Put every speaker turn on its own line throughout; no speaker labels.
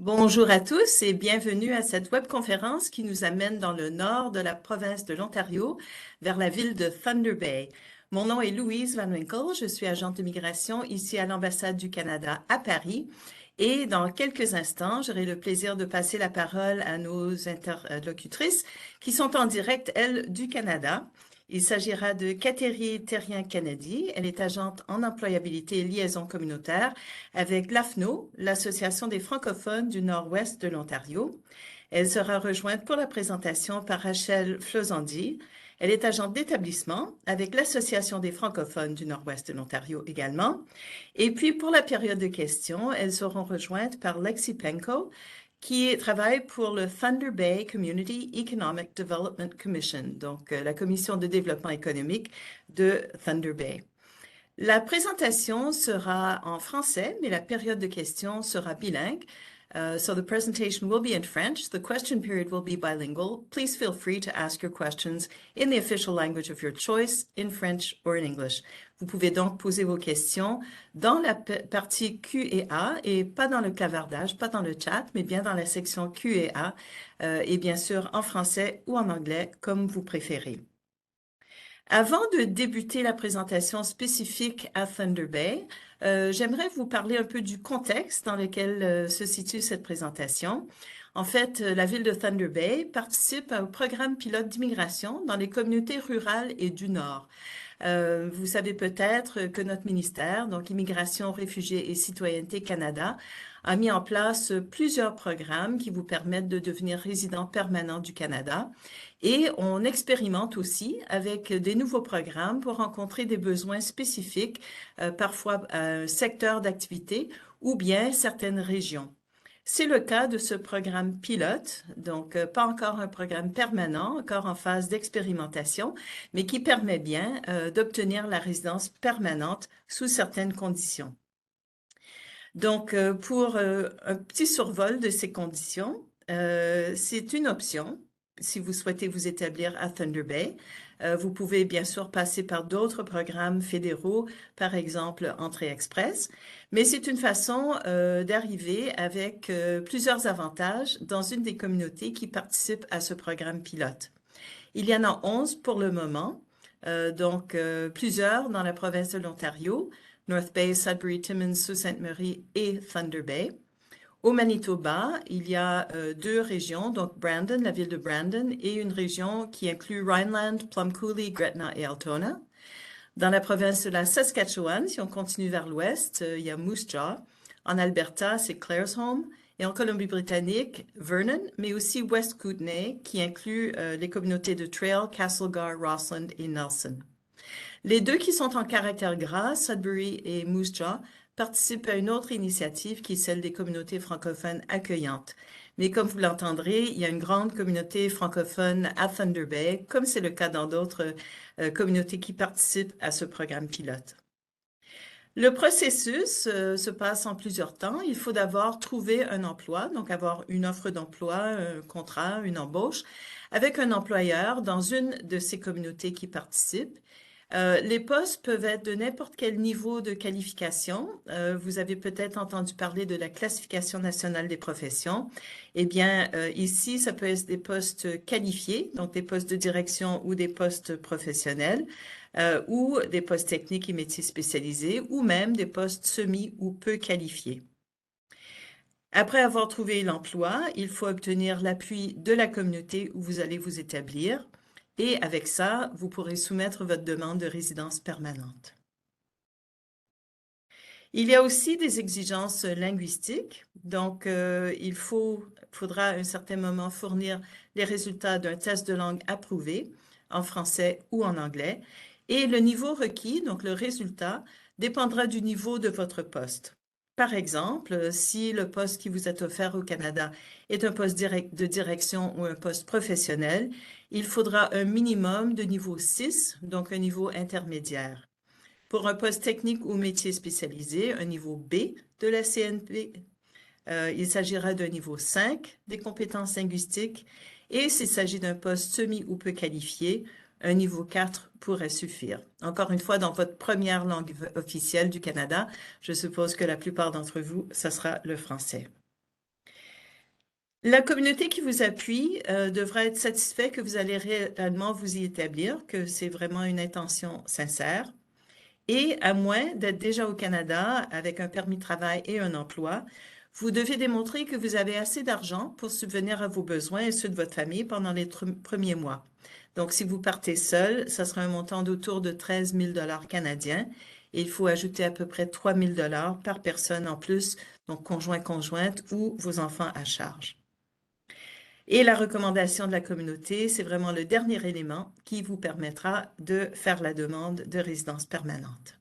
Bonjour à tous et bienvenue à cette webconférence qui nous amène dans le nord de la province de l'Ontario, vers la ville de Thunder Bay. Mon nom est Louise Van Winkle, je suis agente de migration ici à l'ambassade du Canada à Paris. Et dans quelques instants, j'aurai le plaisir de passer la parole à nos interlocutrices qui sont en direct, elles, du Canada. Il s'agira de Catherine Terrien-Kennedy. Elle est agente en employabilité et liaison communautaire avec l'AFNO, l'Association des francophones du Nord-Ouest de l'Ontario. Elle sera rejointe pour la présentation par Rachel Flozandi. Elle est agente d'établissement avec l'Association des francophones du Nord-Ouest de l'Ontario également. Et puis, pour la période de questions, elles seront rejointes par Lexi Penko, qui travaille pour le Thunder Bay Community Economic Development Commission, donc la commission de développement économique de Thunder Bay. La présentation sera en français, mais la période de questions sera bilingue. So the presentation will be in French. The question period will be bilingual. Please feel free to ask your questions in the official language of your choice, in French or in English. Vous pouvez donc poser vos questions dans la partie Q&A et pas dans le clavardage, pas dans le chat, mais bien dans la section Q&A et bien sûr en français ou en anglais, comme vous préférez. Avant de débuter la présentation spécifique à Thunder Bay, j'aimerais vous parler un peu du contexte dans lequel se situe cette présentation. En fait, la ville de Thunder Bay participe au programme pilote d'immigration dans les communautés rurales et du Nord. Vous savez peut-être que notre ministère, donc Immigration, Réfugiés et Citoyenneté Canada, a mis en place plusieurs programmes qui vous permettent de devenir résident permanent du Canada. Et on expérimente aussi avec des nouveaux programmes pour rencontrer des besoins spécifiques, parfois un secteur d'activité ou bien certaines régions. C'est le cas de ce programme pilote, donc pas encore un programme permanent, encore en phase d'expérimentation, mais qui permet bien d'obtenir la résidence permanente sous certaines conditions. Donc, pour un petit survol de ces conditions, c'est une option si vous souhaitez vous établir à Thunder Bay. Vous pouvez bien sûr passer par d'autres programmes fédéraux, par exemple Entrée Express, mais c'est une façon d'arriver avec plusieurs avantages dans une des communautés qui participent à ce programme pilote. Il y en a 11 pour le moment, donc plusieurs dans la province de l'Ontario, North Bay, Sudbury, Timmins, Sault-Sainte-Marie et Thunder Bay. Au Manitoba, il y a deux régions, donc Brandon, la ville de Brandon, et une région qui inclut Rhineland, Plum Coulee, Gretna et Altona. Dans la province de la Saskatchewan, si on continue vers l'ouest, il y a Moose Jaw. En Alberta, c'est Claresholm. Et en Colombie-Britannique, Vernon, mais aussi West Kootenay, qui inclut les communautés de Trail, Castlegar, Rossland et Nelson. Les deux qui sont en caractère gras, Sudbury et Moose Jaw, participent à une autre initiative qui est celle des communautés francophones accueillantes. Mais comme vous l'entendrez, il y a une grande communauté francophone à Thunder Bay, comme c'est le cas dans d'autres communautés qui participent à ce programme pilote. Le processus se passe en plusieurs temps. Il faut d'abord trouver un emploi, donc avoir une offre d'emploi, un contrat, une embauche, avec un employeur dans une de ces communautés qui participent. Les postes peuvent être de n'importe quel niveau de qualification. Vous avez peut-être entendu parler de la classification nationale des professions. Eh bien, ici, ça peut être des postes qualifiés, donc des postes de direction ou des postes professionnels, ou des postes techniques et métiers spécialisés, ou même des postes semi ou peu qualifiés. Après avoir trouvé l'emploi, il faut obtenir l'appui de la communauté où vous allez vous établir. Et avec ça, vous pourrez soumettre votre demande de résidence permanente. Il y a aussi des exigences linguistiques. Donc, il faudra à un certain moment fournir les résultats d'un test de langue approuvé en français ou en anglais. Et le niveau requis, donc le résultat, dépendra du niveau de votre poste. Par exemple, si le poste qui vous est offert au Canada est un poste de direction ou un poste professionnel, il faudra un minimum de niveau 6, donc un niveau intermédiaire. Pour un poste technique ou métier spécialisé, un niveau B de la CNP, il s'agira d'un niveau 5 des compétences linguistiques et s'il s'agit d'un poste semi ou peu qualifié, un niveau 4 pourrait suffire. Encore une fois, dans votre première langue officielle du Canada, je suppose que la plupart d'entre vous, ça sera le français. La communauté qui vous appuie devra être satisfaite que vous allez réellement vous y établir, que c'est vraiment une intention sincère. Et à moins d'être déjà au Canada avec un permis de travail et un emploi, vous devez démontrer que vous avez assez d'argent pour subvenir à vos besoins et ceux de votre famille pendant les premiers mois. Donc, si vous partez seul, ça sera un montant d'autour de 13 000 canadiens et il faut ajouter à peu près 3 000 par personne en plus, donc conjoint-conjointe ou vos enfants à charge. Et la recommandation de la communauté, c'est vraiment le dernier élément qui vous permettra de faire la demande de résidence permanente.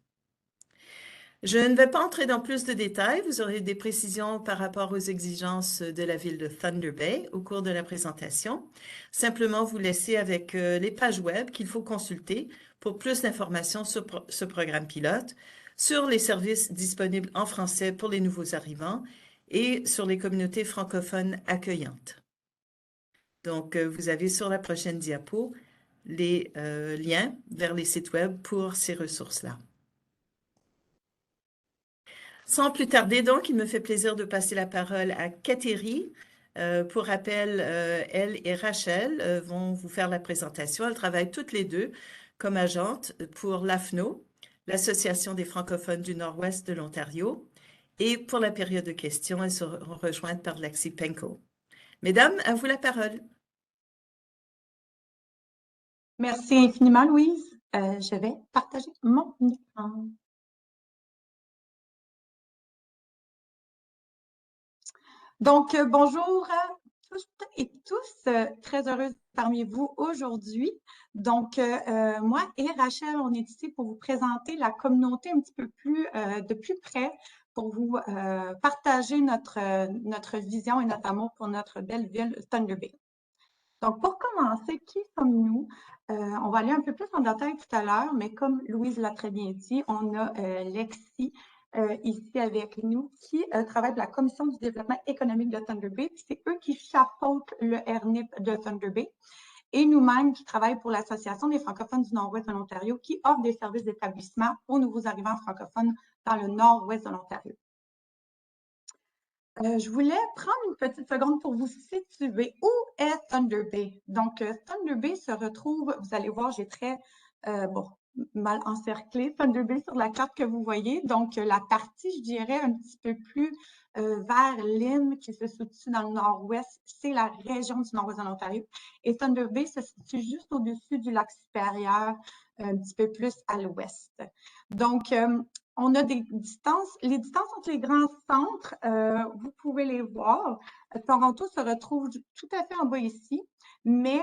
Je ne vais pas entrer dans plus de détails. Vous aurez des précisions par rapport aux exigences de la ville de Thunder Bay au cours de la présentation. Simplement vous laisser avec les pages web qu'il faut consulter pour plus d'informations sur ce programme pilote, sur les services disponibles en français pour les nouveaux arrivants et sur les communautés francophones accueillantes. Donc, vous avez sur la prochaine diapo les liens vers les sites web pour ces ressources-là. Sans plus tarder, donc, il me fait plaisir de passer la parole à Kateri. Pour rappel, elle et Rachel vont vous faire la présentation. Elles travaillent toutes les deux comme agentes pour l'AFNO, l'Association des francophones du Nord-Ouest de l'Ontario. Et pour la période de questions, elles seront rejointes par Lexi Penko. Mesdames, à vous la parole.
Merci infiniment, Louise. Je vais partager mon écran. Donc, bonjour à tous et tous. Très heureuse parmi vous aujourd'hui. Donc, moi et Rachel, on est ici pour vous présenter la communauté un petit peu plus de plus près, pour vous partager notre vision et notre amour pour notre belle ville Thunder Bay. Donc, pour commencer, qui sommes-nous? On va aller un peu plus en détail tout à l'heure, mais comme Louise l'a très bien dit, on a Lexi ici avec nous qui travaille pour la Commission du développement économique de Thunder Bay. C'est eux qui chapeautent le RNIP de Thunder Bay. Et nous-mêmes qui travaillons pour l'Association des francophones du Nord-Ouest de l'Ontario qui offre des services d'établissement aux nouveaux arrivants francophones dans le Nord-Ouest de l'Ontario. Je voulais prendre une petite seconde pour vous situer. Où est Thunder Bay? Donc, Thunder Bay se retrouve, vous allez voir, j'ai très mal encerclé Thunder Bay sur la carte que vous voyez. Donc, la partie, je dirais, un petit peu plus vers Lyme, qui se situe dans le nord-ouest, c'est la région du nord-ouest de l'Ontario. Et Thunder Bay se situe juste au-dessus du lac supérieur, un petit peu plus à l'ouest. Donc, on a des distances, les distances entre les grands centres, vous pouvez les voir. Toronto se retrouve tout à fait en bas ici, mais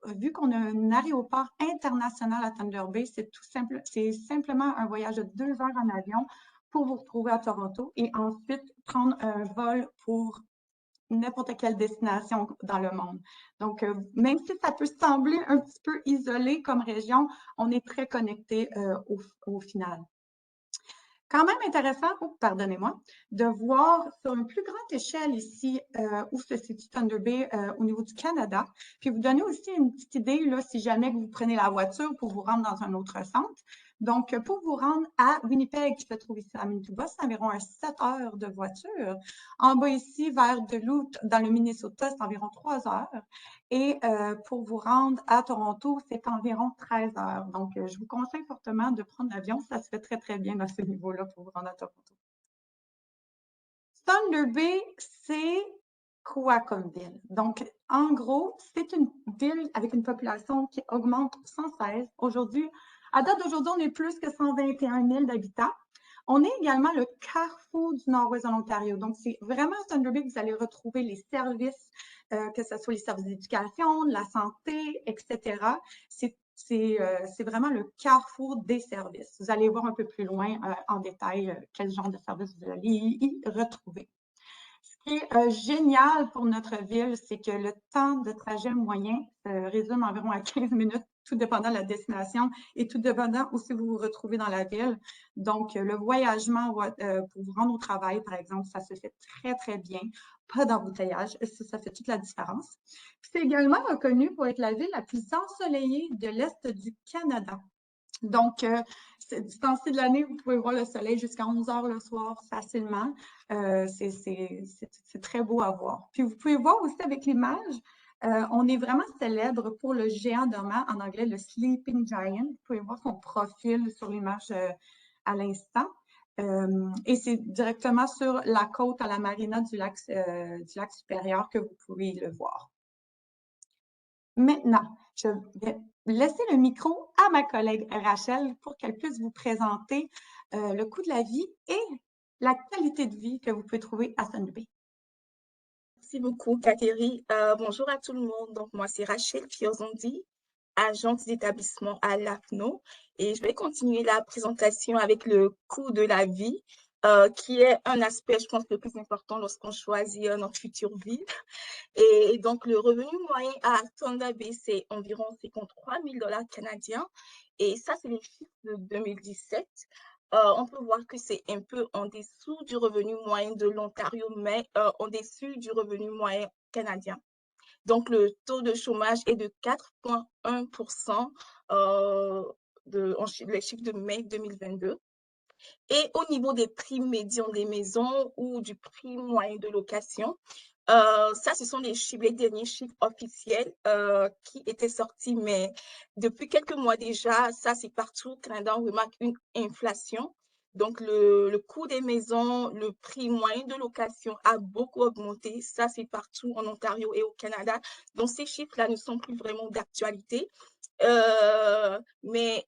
vu qu'on a un aéroport international à Thunder Bay, c'est simplement un voyage de 2 heures en avion pour vous retrouver à Toronto et ensuite prendre un vol pour n'importe quelle destination dans le monde. Donc, même si ça peut sembler un petit peu isolé comme région, on est très connecté au final. Quand même intéressant, pardonnez-moi, de voir sur une plus grande échelle ici où se situe Thunder Bay au niveau du Canada. Puis vous donner aussi une petite idée, là, si jamais vous prenez la voiture pour vous rendre dans un autre centre. Donc, pour vous rendre à Winnipeg, qui se trouve ici à Manitoba, c'est environ 7 heures de voiture. En bas ici, vers Duluth, dans le Minnesota, c'est environ 3 heures. Et pour vous rendre à Toronto, c'est environ 13 heures. Donc, je vous conseille fortement de prendre l'avion. Ça se fait très, très bien à ce niveau-là pour vous rendre à Toronto. Thunder Bay, c'est quoi comme ville? Donc, en gros, c'est une ville avec une population qui augmente sans cesse. Aujourd'hui, à date d'aujourd'hui, on est plus que 121 000 d'habitants. On est également le carrefour du nord-ouest de l'Ontario. Donc, c'est vraiment à Thunder Bay que vous allez retrouver les services, que ce soit les services d'éducation, de la santé, etc. C'est vraiment le carrefour des services. Vous allez voir un peu plus loin en détail quel genre de services vous allez y retrouver. Ce qui est génial pour notre ville, c'est que le temps de trajet moyen résume environ à 15 minutes, tout dépendant de la destination et tout dépendant où vous vous retrouvez dans la ville. Donc, le voyagement pour vous rendre au travail, par exemple, ça se fait très, très bien. Pas d'embouteillage, ça fait toute la différence. C'est également reconnu pour être la ville la plus ensoleillée de l'Est du Canada. Donc, du temps-ci de l'année, vous pouvez voir le soleil jusqu'à 11 heures le soir facilement. C'est très beau à voir. Puis, vous pouvez voir aussi avec l'image, on est vraiment célèbre pour le géant dormant, en anglais, le Sleeping Giant. Vous pouvez voir son profil sur l'image à l'instant. Et c'est directement sur la côte à la marina du lac supérieur que vous pouvez le voir. Maintenant, je vais laisser le micro à ma collègue Rachel pour qu'elle puisse vous présenter le coût de la vie et la qualité de vie que vous pouvez trouver à Thunder Bay.
Merci beaucoup, Catherine. Bonjour à tout le monde. Donc, moi, c'est Rachel Piozondi, agente d'établissement à l'AFNO. Et je vais continuer la présentation avec le coût de la vie, qui est un aspect, je pense, le plus important lorsqu'on choisit notre future ville. Et donc, le revenu moyen à Thunder Bay, c'est environ 53 000 $ canadiens. Et ça, c'est les chiffres de 2017. On peut voir que c'est un peu en dessous du revenu moyen de l'Ontario, mais en dessous du revenu moyen canadien. Donc, le taux de chômage est de 4,1% les chiffres de mai 2022. Et au niveau des prix médians des maisons ou du prix moyen de location, ça, ce sont les derniers chiffres officiels qui étaient sortis, mais depuis quelques mois déjà, ça, c'est partout au Canada, on remarque une inflation. Donc, le coût des maisons, le prix moyen de location a beaucoup augmenté. Ça, c'est partout en Ontario et au Canada. Donc, ces chiffres-là ne sont plus vraiment d'actualité. Mais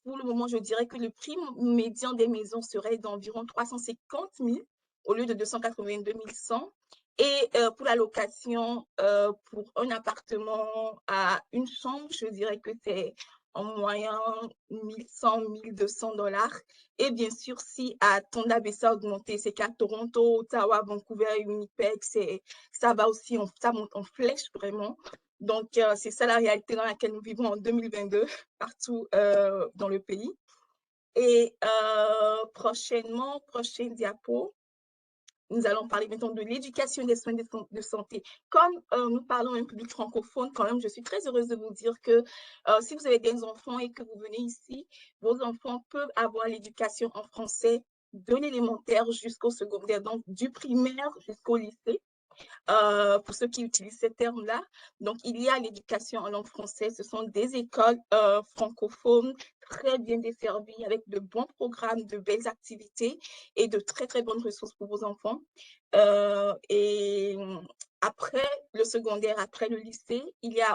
pour le moment, je dirais que le prix médian des maisons serait d'environ 350 000 au lieu de 282 100. Et pour la location, pour un appartement à une chambre, je dirais que c'est en moyenne 1100, 1200 $. Et bien sûr, si à Thunder Bay ça a augmenté, c'est qu'à Toronto, Ottawa, Vancouver, Winnipeg, ça va aussi, ça monte en flèche vraiment. Donc, c'est ça la réalité dans laquelle nous vivons en 2022, partout dans le pays. Et prochainement, prochain diapo, nous allons parler maintenant de l'éducation des soins de santé. Comme nous parlons un public francophone, quand même, je suis très heureuse de vous dire que si vous avez des enfants et que vous venez ici, vos enfants peuvent avoir l'éducation en français de l'élémentaire jusqu'au secondaire, donc du primaire jusqu'au lycée. Pour ceux qui utilisent ces termes-là. Donc, il y a l'éducation en langue française. Ce sont des écoles francophones très bien desservies avec de bons programmes, de belles activités et de très, très bonnes ressources pour vos enfants. Et après le secondaire, après le lycée,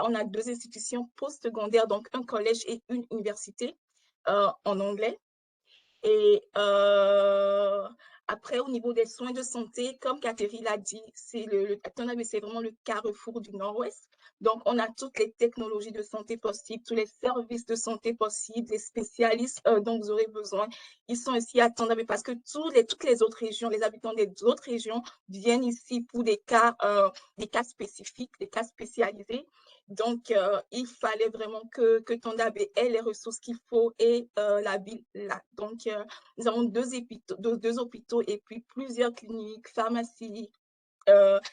on a 2 institutions postsecondaires, donc un collège et une université en anglais. Et après, au niveau des soins de santé, comme Catherine l'a dit, c'est vraiment le carrefour du Nord-Ouest. Donc, on a toutes les technologies de santé possibles, tous les services de santé possibles, les spécialistes dont vous aurez besoin. Ils sont ici à Thunder Bay parce que toutes les autres régions, les habitants des autres régions viennent ici pour des cas spécifiques, des cas spécialisés. Donc, il fallait vraiment que Thunder Bay ait les ressources qu'il faut et la ville là. Donc, nous avons deux hôpitaux et puis plusieurs cliniques, pharmacies,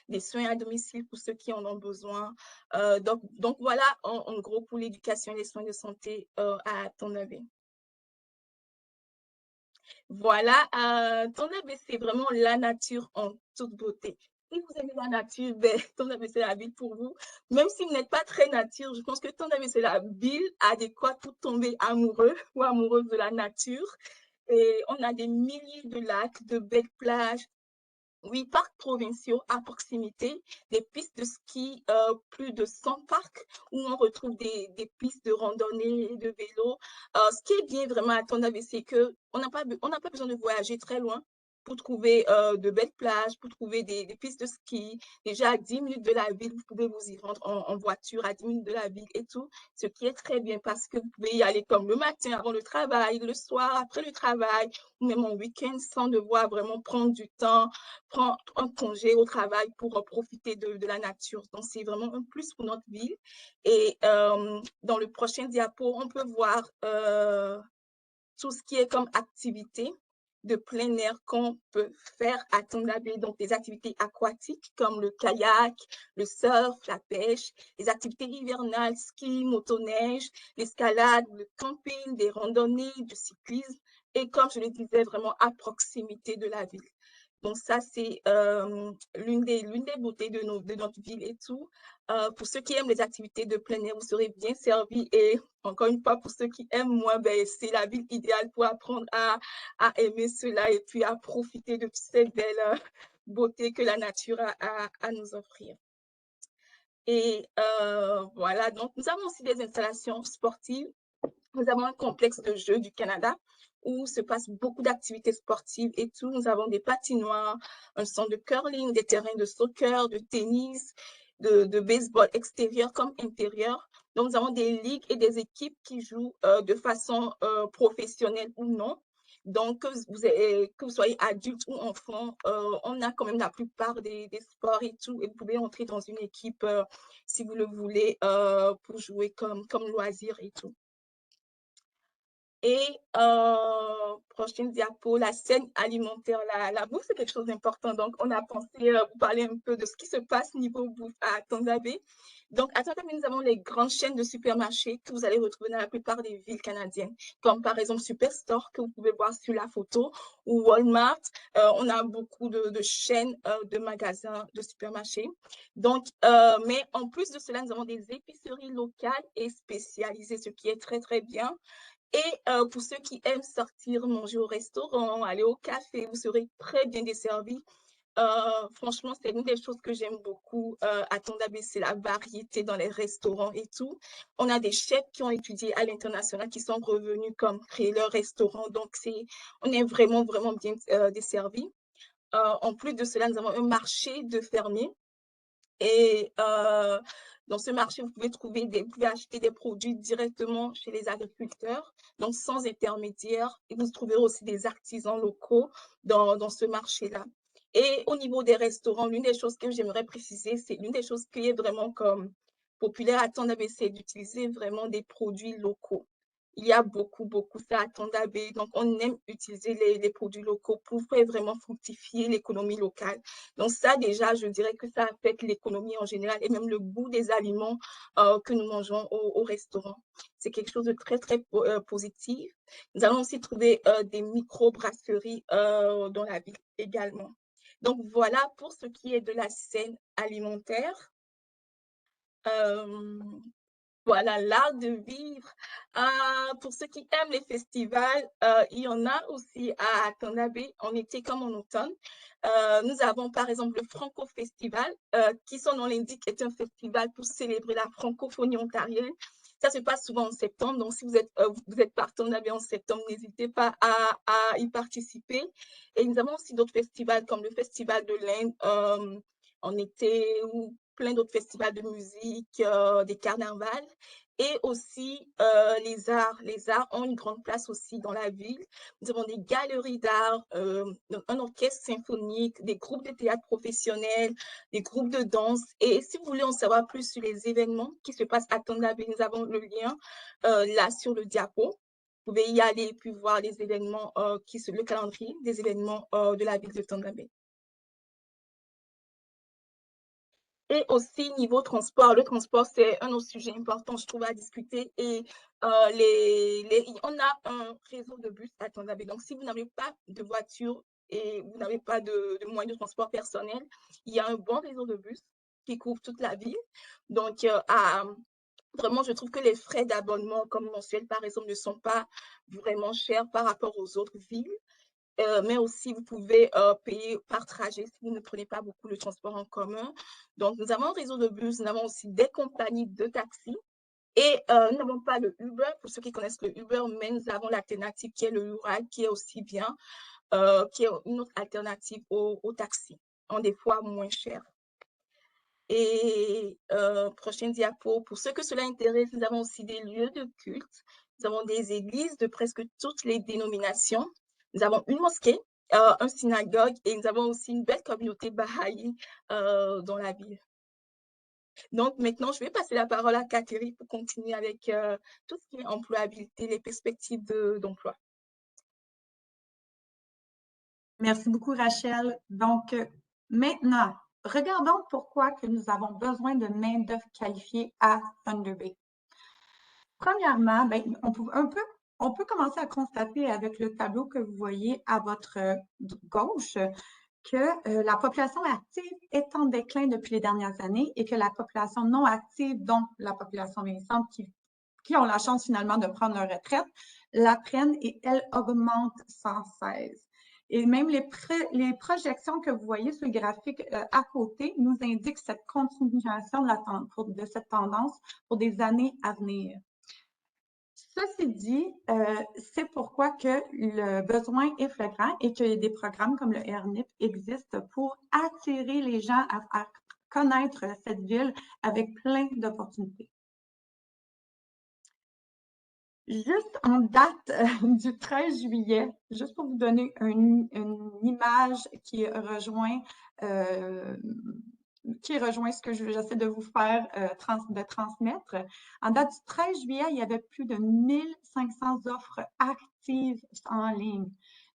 des soins à domicile pour ceux qui en ont besoin. Donc voilà, en gros, pour l'éducation et les soins de santé à Thunder Bay. Voilà, Thunder Bay, c'est vraiment la nature en toute beauté. Si vous aimez la nature, ben, Thunder Bay, c'est la ville pour vous. Même si vous n'êtes pas très nature, je pense que Thunder Bay, c'est la ville adéquate pour tomber amoureux ou amoureuse de la nature. Et on a des milliers de lacs, de belles plages, 8 parcs provinciaux à proximité, des pistes de ski, plus de 100 parcs où on retrouve des pistes de randonnée et de vélo. Ce qui est bien vraiment à Thunder Bay, c'est qu'on n'a pas besoin de voyager très loin pour trouver de belles plages, pour trouver des pistes de ski. Déjà à 10 minutes de la ville, vous pouvez vous y rendre en voiture à 10 minutes de la ville et tout, ce qui est très bien parce que vous pouvez y aller comme le matin avant le travail, le soir après le travail, ou même en week-end sans devoir vraiment prendre du temps, prendre un congé au travail pour profiter de la nature. Donc, c'est vraiment un plus pour notre ville. Et dans le prochain diapo, on peut voir tout ce qui est comme activité. de plein air qu'on peut faire à Thunder Bay, donc des activités aquatiques comme le kayak, le surf, la pêche, les activités hivernales, ski, motoneige, l'escalade, le camping, des randonnées, du cyclisme, et comme je le disais, vraiment à proximité de la ville. Donc ça, c'est l'une des beautés de notre ville et tout. Pour ceux qui aiment les activités de plein air, vous serez bien servis. Et encore une fois, pour ceux qui aiment moins, ben, c'est la ville idéale pour apprendre à aimer cela et puis à profiter de toutes ces belles beautés que la nature a à nous offrir. Et voilà, donc nous avons aussi des installations sportives. Nous avons un complexe de jeux du Canada où se passent beaucoup d'activités sportives et tout. Nous avons des patinoires, un centre de curling, des terrains de soccer, de tennis, de baseball extérieur comme intérieur. Donc, nous avons des ligues et des équipes qui jouent de façon professionnelle ou non. Donc, que vous soyez adulte ou enfant, on a quand même la plupart des sports et tout. Et vous pouvez entrer dans une équipe si vous le voulez pour jouer comme loisir et tout. Et prochaine diapo, la scène alimentaire, la bouffe, c'est quelque chose d'important. Donc, on a pensé vous parler un peu de ce qui se passe niveau bouffe à Thunder Bay. Donc, à Thunder Bay, nous avons les grandes chaînes de supermarchés que vous allez retrouver dans la plupart des villes canadiennes, comme par exemple Superstore, que vous pouvez voir sur la photo, ou Walmart. On a beaucoup de chaînes de magasins, de supermarchés. Donc, mais en plus de cela, nous avons des épiceries locales et spécialisées, ce qui est très, très bien. Et pour ceux qui aiment sortir, manger au restaurant, aller au café, vous serez très bien desservis. Franchement, c'est une des choses que j'aime beaucoup à Thunder Bay, c'est la variété dans les restaurants et tout. On a des chefs qui ont étudié à l'international qui sont revenus comme créer leur restaurant. Donc, on est vraiment, vraiment bien desservis. En plus de cela, nous avons un marché de fermiers. Et dans ce marché, vous pouvez acheter des produits directement chez les agriculteurs, donc sans intermédiaire. Et vous trouverez aussi des artisans locaux dans ce marché-là. Et au niveau des restaurants, l'une des choses que j'aimerais préciser, c'est l'une des choses qui est vraiment comme populaire à Thunder Bay, c'est d'utiliser vraiment des produits locaux. Il y a beaucoup ça à Thunder Bay. Donc, on aime utiliser les produits locaux pour vraiment fructifier l'économie locale. Donc, ça, déjà, je dirais que ça affecte l'économie en général et même le goût des aliments que nous mangeons au restaurant. C'est quelque chose de très, très positif. Nous allons aussi trouver des micro-brasseries dans la ville également. Donc, voilà pour ce qui est de la scène alimentaire. Voilà, l'art de vivre. Pour ceux qui aiment les festivals, il y en a aussi à Thunder Bay en été comme en automne. Nous avons par exemple le Franco Festival, qui son nom l'indique est un festival pour célébrer la francophonie ontarienne. Ça se passe souvent en septembre, donc si vous êtes par Thunder Bay en septembre, n'hésitez pas à y participer. Et nous avons aussi d'autres festivals comme le Festival de l'Inde en été ou plein d'autres festivals de musique, des carnavals. Et aussi les arts. Les arts ont une grande place aussi dans la ville. Nous avons des galeries d'art, un orchestre symphonique, des groupes de théâtre professionnels, des groupes de danse. Et si vous voulez en savoir plus sur les événements qui se passent à Thunder Bay, nous avons le lien là sur le diapo. Vous pouvez y aller et puis voir les événements, le calendrier des événements de la ville de Thunder Bay. Et aussi, niveau transport, le transport, c'est un autre sujet important, je trouve, à discuter. Et on a un réseau de bus à Thunder Bay. Donc, si vous n'avez pas de voiture et vous n'avez pas de moyens de transport personnel, il y a un bon réseau de bus qui couvre toute la ville. Donc, vraiment, je trouve que les frais d'abonnement, comme mensuel, par exemple, ne sont pas vraiment chers par rapport aux autres villes. Mais aussi, vous pouvez payer par trajet si vous ne prenez pas beaucoup le transport en commun. Donc, nous avons un réseau de bus, nous avons aussi des compagnies de taxi. Et nous n'avons pas le Uber, pour ceux qui connaissent le Uber, mais nous avons l'alternative qui est le Ural, qui est aussi bien, qui est une autre alternative au taxi, en des fois moins cher. Et prochaine diapo, pour ceux que cela intéresse, nous avons aussi des lieux de culte. Nous avons des églises de presque toutes les dénominations. Nous avons une mosquée, un synagogue et nous avons aussi une belle communauté Baha'i dans la ville. Donc maintenant, je vais passer la parole à Catherine pour continuer avec tout ce qui est employabilité, les perspectives d'emploi.
Merci beaucoup, Rachel. Donc, maintenant, regardons pourquoi que nous avons besoin de main-d'œuvre qualifiée à Thunder Bay. Premièrement, ben, on peut commencer à constater avec le tableau que vous voyez à votre gauche que la population active est en déclin depuis les dernières années et que la population non active, dont la population vieillissante qui ont la chance finalement de prendre leur retraite, la prennent et elle augmente sans cesse. Et même les projections que vous voyez sur le graphique à côté nous indiquent cette continuation de cette tendance pour des années à venir. Ceci dit, c'est pourquoi que le besoin est flagrant et que des programmes comme le RNIP existent pour attirer les gens à connaître cette ville avec plein d'opportunités. Juste en date du 13 juillet, juste pour vous donner une image qui rejoint ce que j'essaie de vous faire transmettre. En date du 13 juillet, il y avait plus de 1500 offres actives en ligne.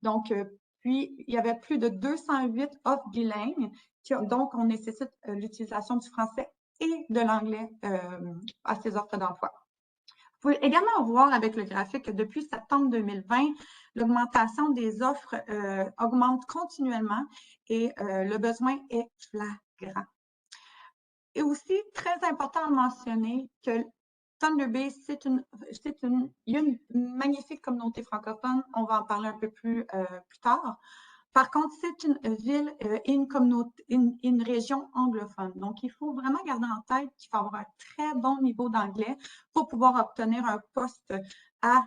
Donc, puis, il y avait plus de 208 offres bilingues, donc on nécessite l'utilisation du français et de l'anglais à ces offres d'emploi. Vous pouvez également voir avec le graphique que depuis septembre 2020, l'augmentation des offres augmente continuellement et le besoin est flagrant. Et aussi, très important à mentionner que Thunder Bay, il y a une magnifique communauté francophone, on va en parler un peu plus tard. Par contre, c'est une ville et une communauté, une région anglophone. Donc, il faut vraiment garder en tête qu'il faut avoir un très bon niveau d'anglais pour pouvoir obtenir un poste à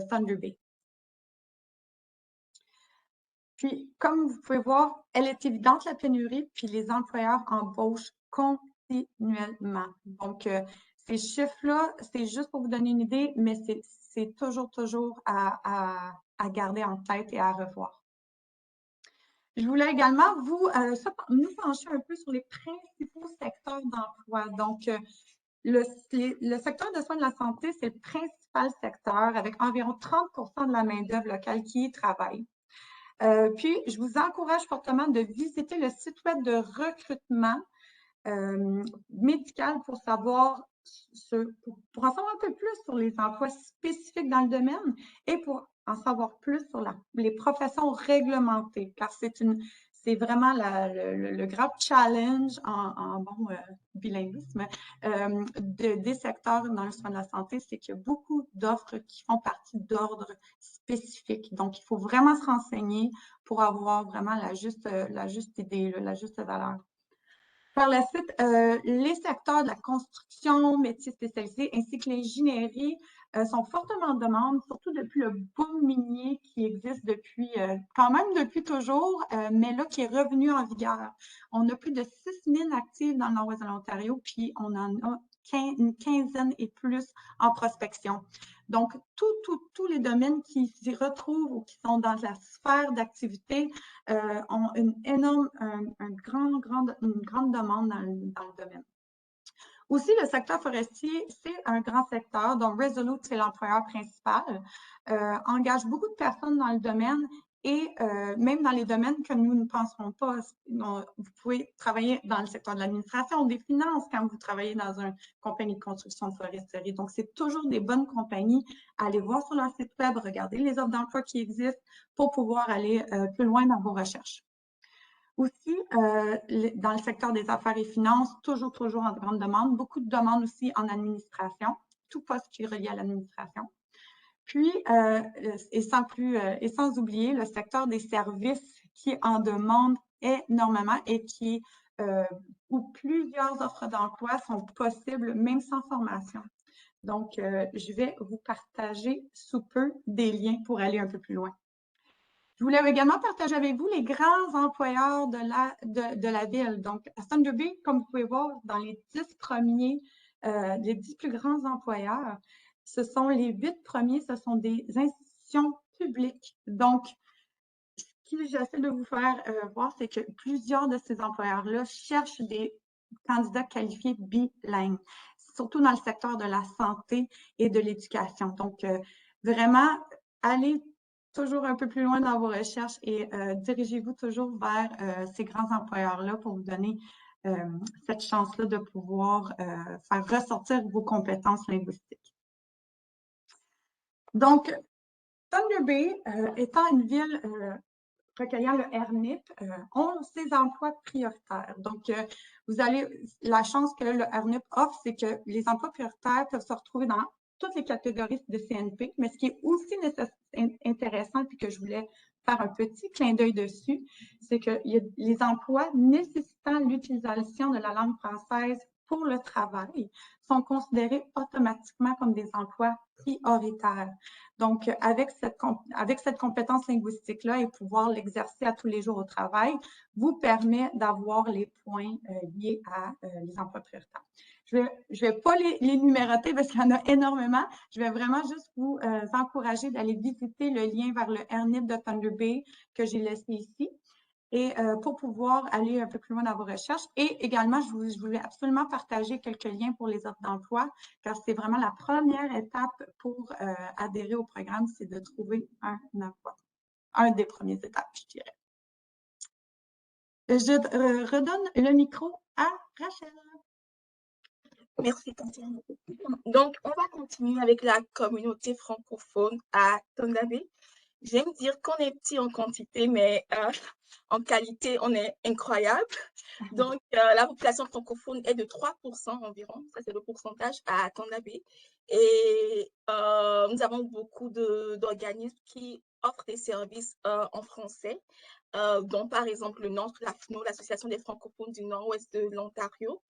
Thunder Bay. Puis, comme vous pouvez voir, elle est évidente, la pénurie, puis les employeurs embauchent continuellement. Donc, ces chiffres-là, c'est juste pour vous donner une idée, mais c'est toujours à garder en tête et à revoir. Je voulais également nous pencher un peu sur les principaux secteurs d'emploi. Donc, le secteur de soins de la santé, c'est le principal secteur avec environ 30% de la main-d'œuvre locale qui y travaille. Puis, je vous encourage fortement de visiter le site web de recrutement médical pour savoir pour en savoir un peu plus sur les emplois spécifiques dans le domaine et pour en savoir plus sur les professions réglementées, car c'est vraiment le grand challenge en bon bilinguisme des secteurs dans le soin de la santé, c'est qu'il y a beaucoup d'offres qui font partie d'ordres spécifiques. Donc, il faut vraiment se renseigner pour avoir vraiment la juste idée, la juste valeur. Par la suite, les secteurs de la construction, métiers spécialisés, ainsi que l'ingénierie sont fortement en demande, surtout depuis le boom minier qui existe quand même depuis toujours, mais là, qui est revenu en vigueur. On a plus de 6 mines actives dans le nord-ouest de l'Ontario, puis on en a une quinzaine et plus en prospection. Donc, tous les domaines qui s'y retrouvent ou qui sont dans la sphère d'activité ont une grande demande dans le domaine. Aussi, le secteur forestier, c'est un grand secteur dont Resolute, c'est l'employeur principal, engage beaucoup de personnes dans le domaine et même dans les domaines que nous ne penserons pas. Vous pouvez travailler dans le secteur de l'administration, des finances, quand vous travaillez dans une compagnie de construction de foresterie. Donc, c'est toujours des bonnes compagnies. Allez voir sur leur site web, regardez les offres d'emploi qui existent pour pouvoir aller plus loin dans vos recherches. Aussi, dans le secteur des affaires et finances, toujours en grande demande. Beaucoup de demandes aussi en administration, tout poste qui est relié à l'administration. Puis, et sans oublier le secteur des services qui en demande énormément et où plusieurs offres d'emploi sont possibles, même sans formation. Donc, je vais vous partager sous peu des liens pour aller un peu plus loin. Je voulais également partager avec vous les grands employeurs de la ville. Donc, à Thunder Bay, comme vous pouvez voir, dans les 10 premiers, les 10 plus grands employeurs, ce sont les 8 premiers, ce sont des institutions publiques. Donc, ce que j'essaie de vous faire voir, c'est que plusieurs de ces employeurs-là cherchent des candidats qualifiés bilingues, surtout dans le secteur de la santé et de l'éducation. Donc, vraiment, allez toujours un peu plus loin dans vos recherches et dirigez-vous toujours vers ces grands employeurs-là pour vous donner cette chance-là de pouvoir faire ressortir vos compétences linguistiques. Donc, Thunder Bay, étant une ville recueillant le RNIP, ont ces emplois prioritaires. Donc, vous avez la chance que le RNIP offre, c'est que les emplois prioritaires peuvent se retrouver dans toutes les catégories de CNP, mais ce qui est aussi intéressant, puis que je voulais faire un petit clin d'œil dessus, c'est que les emplois nécessitant l'utilisation de la langue française pour le travail sont considérés automatiquement comme des emplois prioritaires. Donc, avec cette compétence linguistique-là et pouvoir l'exercer à tous les jours au travail, vous permet d'avoir les points liés à les emplois prioritaires. Je vais pas les numéroter parce qu'il y en a énormément. Je vais vraiment juste vous encourager d'aller visiter le lien vers le RNIP de Thunder Bay que j'ai laissé ici. Et pour pouvoir aller un peu plus loin dans vos recherches. Et également, je voulais absolument partager quelques liens pour les offres d'emploi, car c'est vraiment la première étape pour adhérer au programme, c'est de trouver un emploi. Un des premières étapes, je dirais. Je redonne le micro à Rachel.
Merci, Tatiana. Donc, on va continuer avec la communauté francophone à Thunder Bay. J'aime dire qu'on est petit en quantité, mais en qualité, on est incroyable. Donc, la population francophone est de 3% environ. Ça, c'est le pourcentage à Thunder Bay. Et nous avons beaucoup d'organismes qui offrent des services en français, dont par exemple le NORT, l'AFNO, l'Association des francophones du nord-ouest de l'Ontario,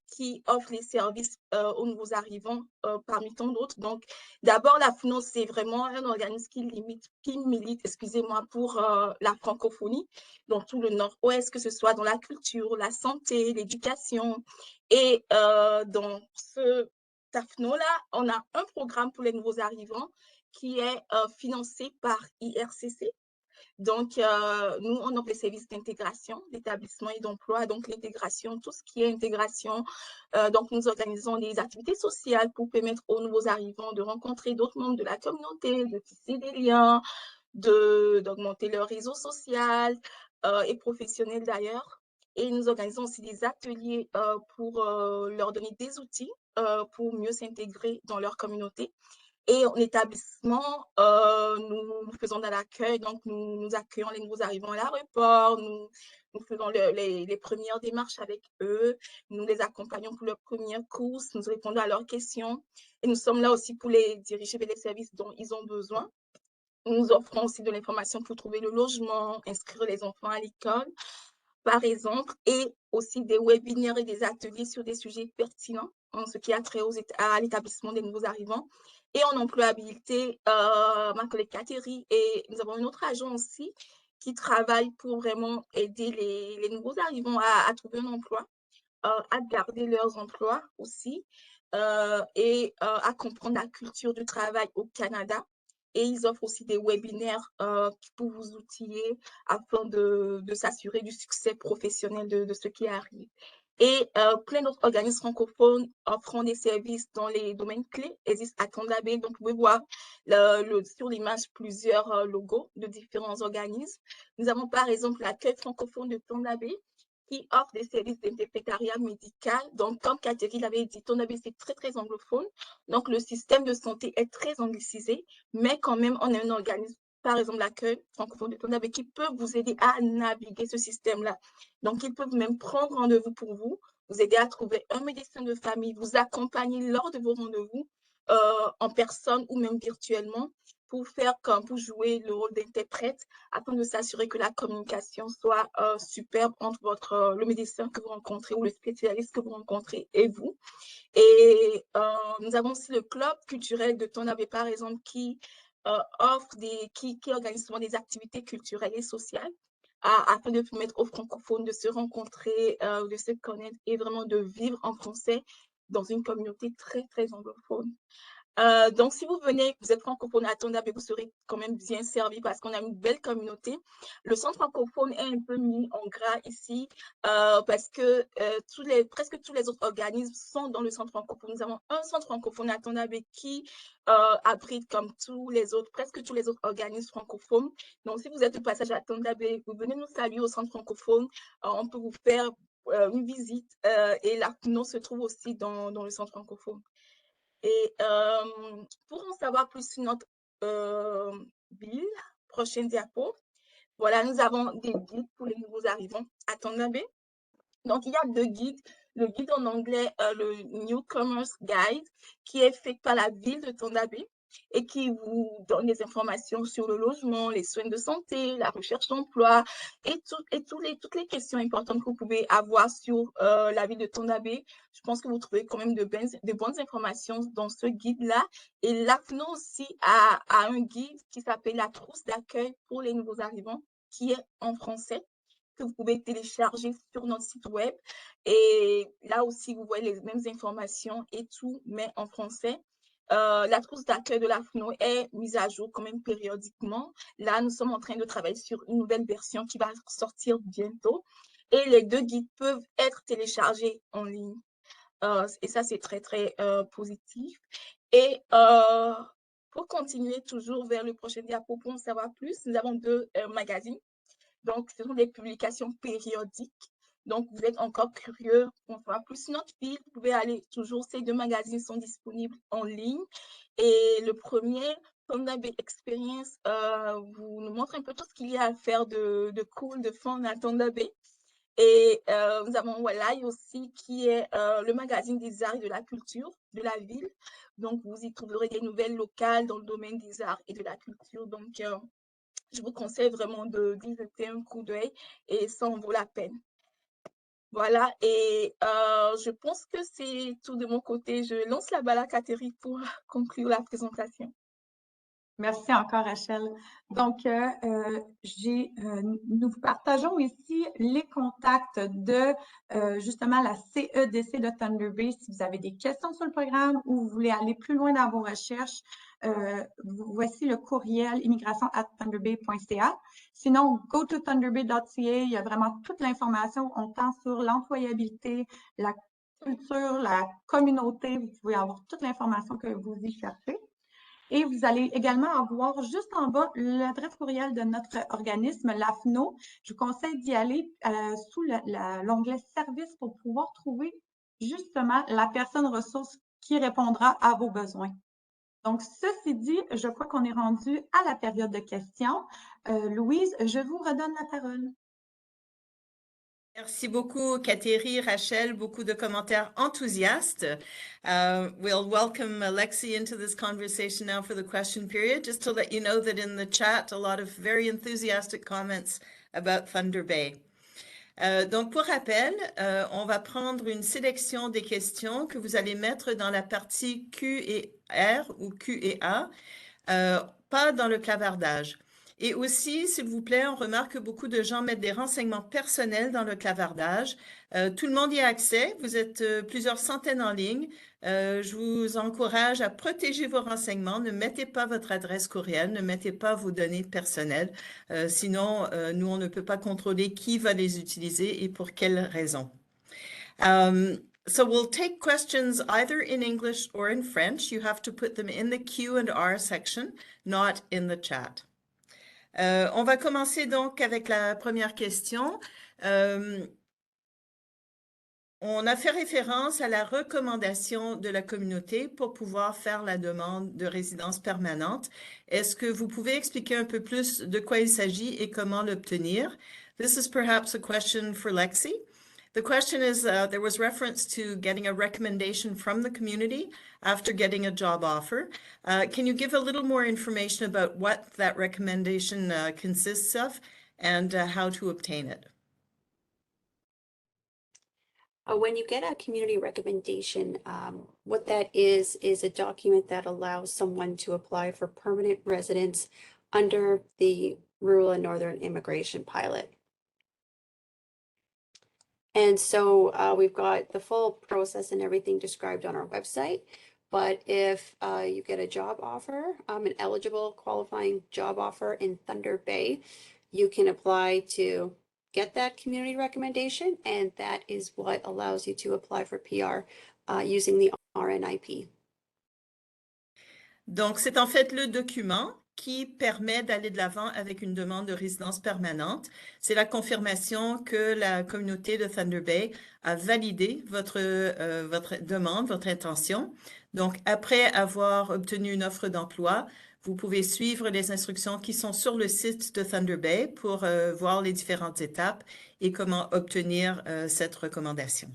qui offre les services aux nouveaux arrivants parmi tant d'autres. Donc, d'abord, la FNO, c'est vraiment un organisme qui milite, excusez-moi, pour la francophonie dans tout le Nord-Ouest, que ce soit dans la culture, la santé, l'éducation. Et dans ce FNO-là, on a un programme pour les nouveaux arrivants qui est financé par IRCC. Donc, nous, on offre les services d'intégration, d'établissement et d'emploi. Donc, l'intégration, tout ce qui est intégration. Donc, nous organisons des activités sociales pour permettre aux nouveaux arrivants de rencontrer d'autres membres de la communauté, de tisser des liens, d'augmenter leur réseau social et professionnel d'ailleurs. Et nous organisons aussi des ateliers pour leur donner des outils pour mieux s'intégrer dans leur communauté. Et en établissement, nous faisons de l'accueil, donc nous accueillons les nouveaux arrivants à l'aéroport, nous faisons les premières démarches avec eux, nous les accompagnons pour leurs premières courses, nous répondons à leurs questions et nous sommes là aussi pour les diriger vers les services dont ils ont besoin. Nous offrons aussi de l'information pour trouver le logement, inscrire les enfants à l'école, par exemple, et aussi des webinaires et des ateliers sur des sujets pertinents en ce qui a trait à l'établissement des nouveaux arrivants. Et en employabilité, ma collègue Catherine, et nous avons une autre agent aussi qui travaille pour vraiment aider les nouveaux arrivants à trouver un emploi, à garder leurs emplois aussi, et à comprendre la culture du travail au Canada. Et ils offrent aussi des webinaires pour vous outiller afin de s'assurer du succès professionnel de ce qui arrive. Et plein d'autres organismes francophones offrant des services dans les domaines clés existent à Thunder Bay. Donc, vous pouvez voir sur l'image plusieurs logos de différents organismes. Nous avons par exemple l'accueil francophone de Thunder Bay qui offre des services d'interprétariat médical. Donc, comme Catherine l'avait dit, Thunder Bay, c'est très, très anglophone. Donc, le système de santé est très anglicisé, mais quand même, on a un organisme, par exemple, l'accueil francophone de Thunder Bay, qui peut vous aider à naviguer ce système-là. Donc, ils peuvent même prendre rendez-vous pour vous aider à trouver un médecin de famille, vous accompagner lors de vos rendez-vous en personne ou même virtuellement pour jouer le rôle d'interprète afin de s'assurer que la communication soit superbe entre le médecin que vous rencontrez ou le spécialiste que vous rencontrez et vous. Et nous avons aussi le club culturel de Thunder Bay, par exemple, qui organise souvent des activités culturelles et sociales afin de permettre aux francophones de se rencontrer, de se connaître et vraiment de vivre en français dans une communauté très, très anglophone. Donc, si vous venez, vous êtes francophone à Tonda Bay, vous serez quand même bien servi parce qu'on a une belle communauté. Le centre francophone est un peu mis en gras ici parce que presque tous les autres organismes sont dans le centre francophone. Nous avons un centre francophone à Tonda Bay qui abrite comme presque tous les autres organismes francophones. Donc, si vous êtes de passage à Tonda Bay, vous venez nous saluer au centre francophone. On peut vous faire une visite et l'AFNO se trouve aussi dans le centre francophone. Et pour en savoir plus sur notre ville, prochaine diapo, voilà, nous avons des guides pour les nouveaux arrivants à Tonda Bay. Donc, il y a 2 guides. Le guide en anglais, le Newcomers Guide, qui est fait par la ville de Tonda Bay et qui vous donne des informations sur le logement, les soins de santé, la recherche d'emploi et toutes les questions importantes que vous pouvez avoir sur la ville de Tonda Bay. Je pense que vous trouvez quand même de bonnes informations dans ce guide-là. Et l'AFNO aussi a un guide qui s'appelle la trousse d'accueil pour les nouveaux arrivants, qui est en français, que vous pouvez télécharger sur notre site web. Et là aussi, vous voyez les mêmes informations et tout, mais en français. La trousse d'accueil de l'AFNO est mise à jour quand même périodiquement. Là, nous sommes en train de travailler sur une nouvelle version qui va sortir bientôt. Et les 2 guides peuvent être téléchargés en ligne. Et ça, c'est très, très positif. Et pour continuer toujours vers le prochain diapo, pour en savoir plus, nous avons 2 magazines. Donc, ce sont des publications périodiques. Donc, vous êtes encore curieux pour en savoir plus sur notre ville, vous pouvez aller toujours, ces 2 magazines sont disponibles en ligne. Et le premier, Tonda Bay Experience, vous nous montre un peu tout ce qu'il y a à faire de cool, de fun à Tonda Bay. Et nous avons Walai aussi, qui est le magazine des arts et de la culture de la ville. Donc, vous y trouverez des nouvelles locales dans le domaine des arts et de la culture. Donc, je vous conseille vraiment d'y jeter un coup d'œil et ça en vaut la peine. Voilà, et je pense que c'est tout de mon côté. Je lance la balle à Catherine pour conclure la présentation.
Merci encore, Rachel. Donc, nous vous partageons ici les contacts de justement la CEDC de Thunder Bay. Si vous avez des questions sur le programme ou vous voulez aller plus loin dans vos recherches, voici le courriel immigration@thunderbay.ca. Sinon, go to thunderbay.ca. Il y a vraiment toute l'information. On tend sur l'employabilité, la culture, la communauté. Vous pouvez avoir toute l'information que vous y cherchez. Et vous allez également avoir juste en bas l'adresse courriel de notre organisme, l'AFNO. Je vous conseille d'y aller sous l'onglet « Services » pour pouvoir trouver justement la personne ressource qui répondra à vos besoins. Donc, ceci dit, je crois qu'on est rendu à la période de questions. Louise, je vous redonne la parole.
Merci beaucoup, Catherine, Rachel, beaucoup de commentaires enthousiastes. We'll welcome Alexi into this conversation now for the question period, just to let you know that in the chat, a lot of very enthusiastic comments about Thunder Bay. Donc, pour rappel, on va prendre une sélection des questions que vous allez mettre dans la partie Q et R ou Q et A, pas dans le clavardage. Et aussi, s'il vous plaît, on remarque que beaucoup de gens mettent des renseignements personnels dans le clavardage. Tout le monde y a accès. Vous êtes plusieurs centaines en ligne. Je vous encourage à protéger vos renseignements. Ne mettez pas votre adresse courriel, ne mettez pas vos données personnelles. Sinon, nous, on ne peut pas contrôler qui va les utiliser et pour quelles raisons. So we'll take questions either in English or in French. You have to put them in the Q&R section, not in the chat. On va commencer donc avec la première question. On a fait référence à la recommandation de la communauté pour pouvoir faire la demande de résidence permanente. Est-ce que vous pouvez expliquer un peu plus de quoi il s'agit et comment l'obtenir? This is perhaps a question for Lexi. The question is, there was reference to getting a recommendation from the community after getting a job offer. Can you give a little more information about what that recommendation consists of and how to obtain it?
When you get a community recommendation, what that is a document that allows someone to apply for permanent residence under the Rural and Northern Immigration Pilot. And so we've got the full process and everything described on our website, But if you get a job offer, an eligible qualifying job offer in Thunder Bay, you can apply to get that community recommendation, and that is what allows you to apply for PR using the RNIP.
Donc, c'est en fait le document qui permet d'aller de l'avant avec une demande de résidence permanente. C'est la confirmation que la communauté de Thunder Bay a validé votre demande, votre intention. Donc, après avoir obtenu une offre d'emploi, vous pouvez suivre les instructions qui sont sur le site de Thunder Bay pour voir les différentes étapes et comment obtenir cette recommandation.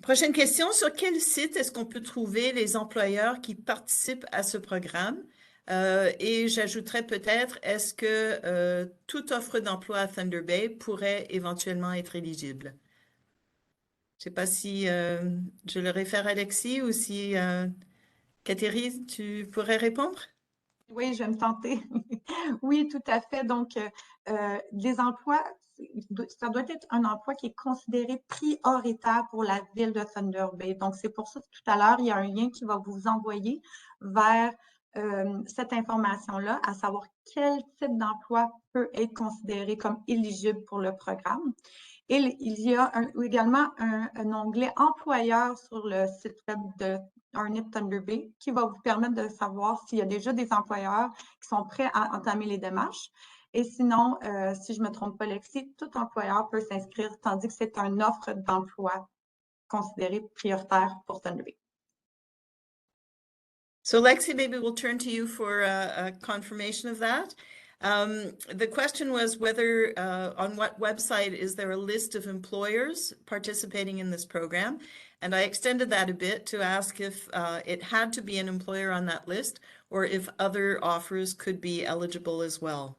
Prochaine question, sur quel site est-ce qu'on peut trouver les employeurs qui participent à ce programme? Et j'ajouterais peut-être, est-ce que toute offre d'emploi à Thunder Bay pourrait éventuellement être éligible? Je ne sais pas si je le réfère à Alexis ou si Catherine, tu pourrais répondre?
Oui, je vais me tenter. Oui, tout à fait. Donc, les emplois, ça doit être un emploi qui est considéré prioritaire pour la ville de Thunder Bay. Donc, c'est pour ça que tout à l'heure, il y a un lien qui va vous envoyer vers cette information-là, à savoir quel type d'emploi peut être considéré comme éligible pour le programme. Et il y a également un onglet employeur sur le site web de ARNIP Thunder Bay qui va vous permettre de savoir s'il y a déjà des employeurs qui sont prêts à entamer les démarches. Et sinon, si je ne me trompe pas, Lexi, tout employeur peut s'inscrire, tandis que c'est une offre d'emploi considérée prioritaire pour Thunder Bay.
So Lexi, maybe we'll turn to you for a confirmation of that. The question was whether on what website is there a list of employers participating in this program? And I extended that a bit to ask if it had to be an employer on that list or if other offers could be eligible as well.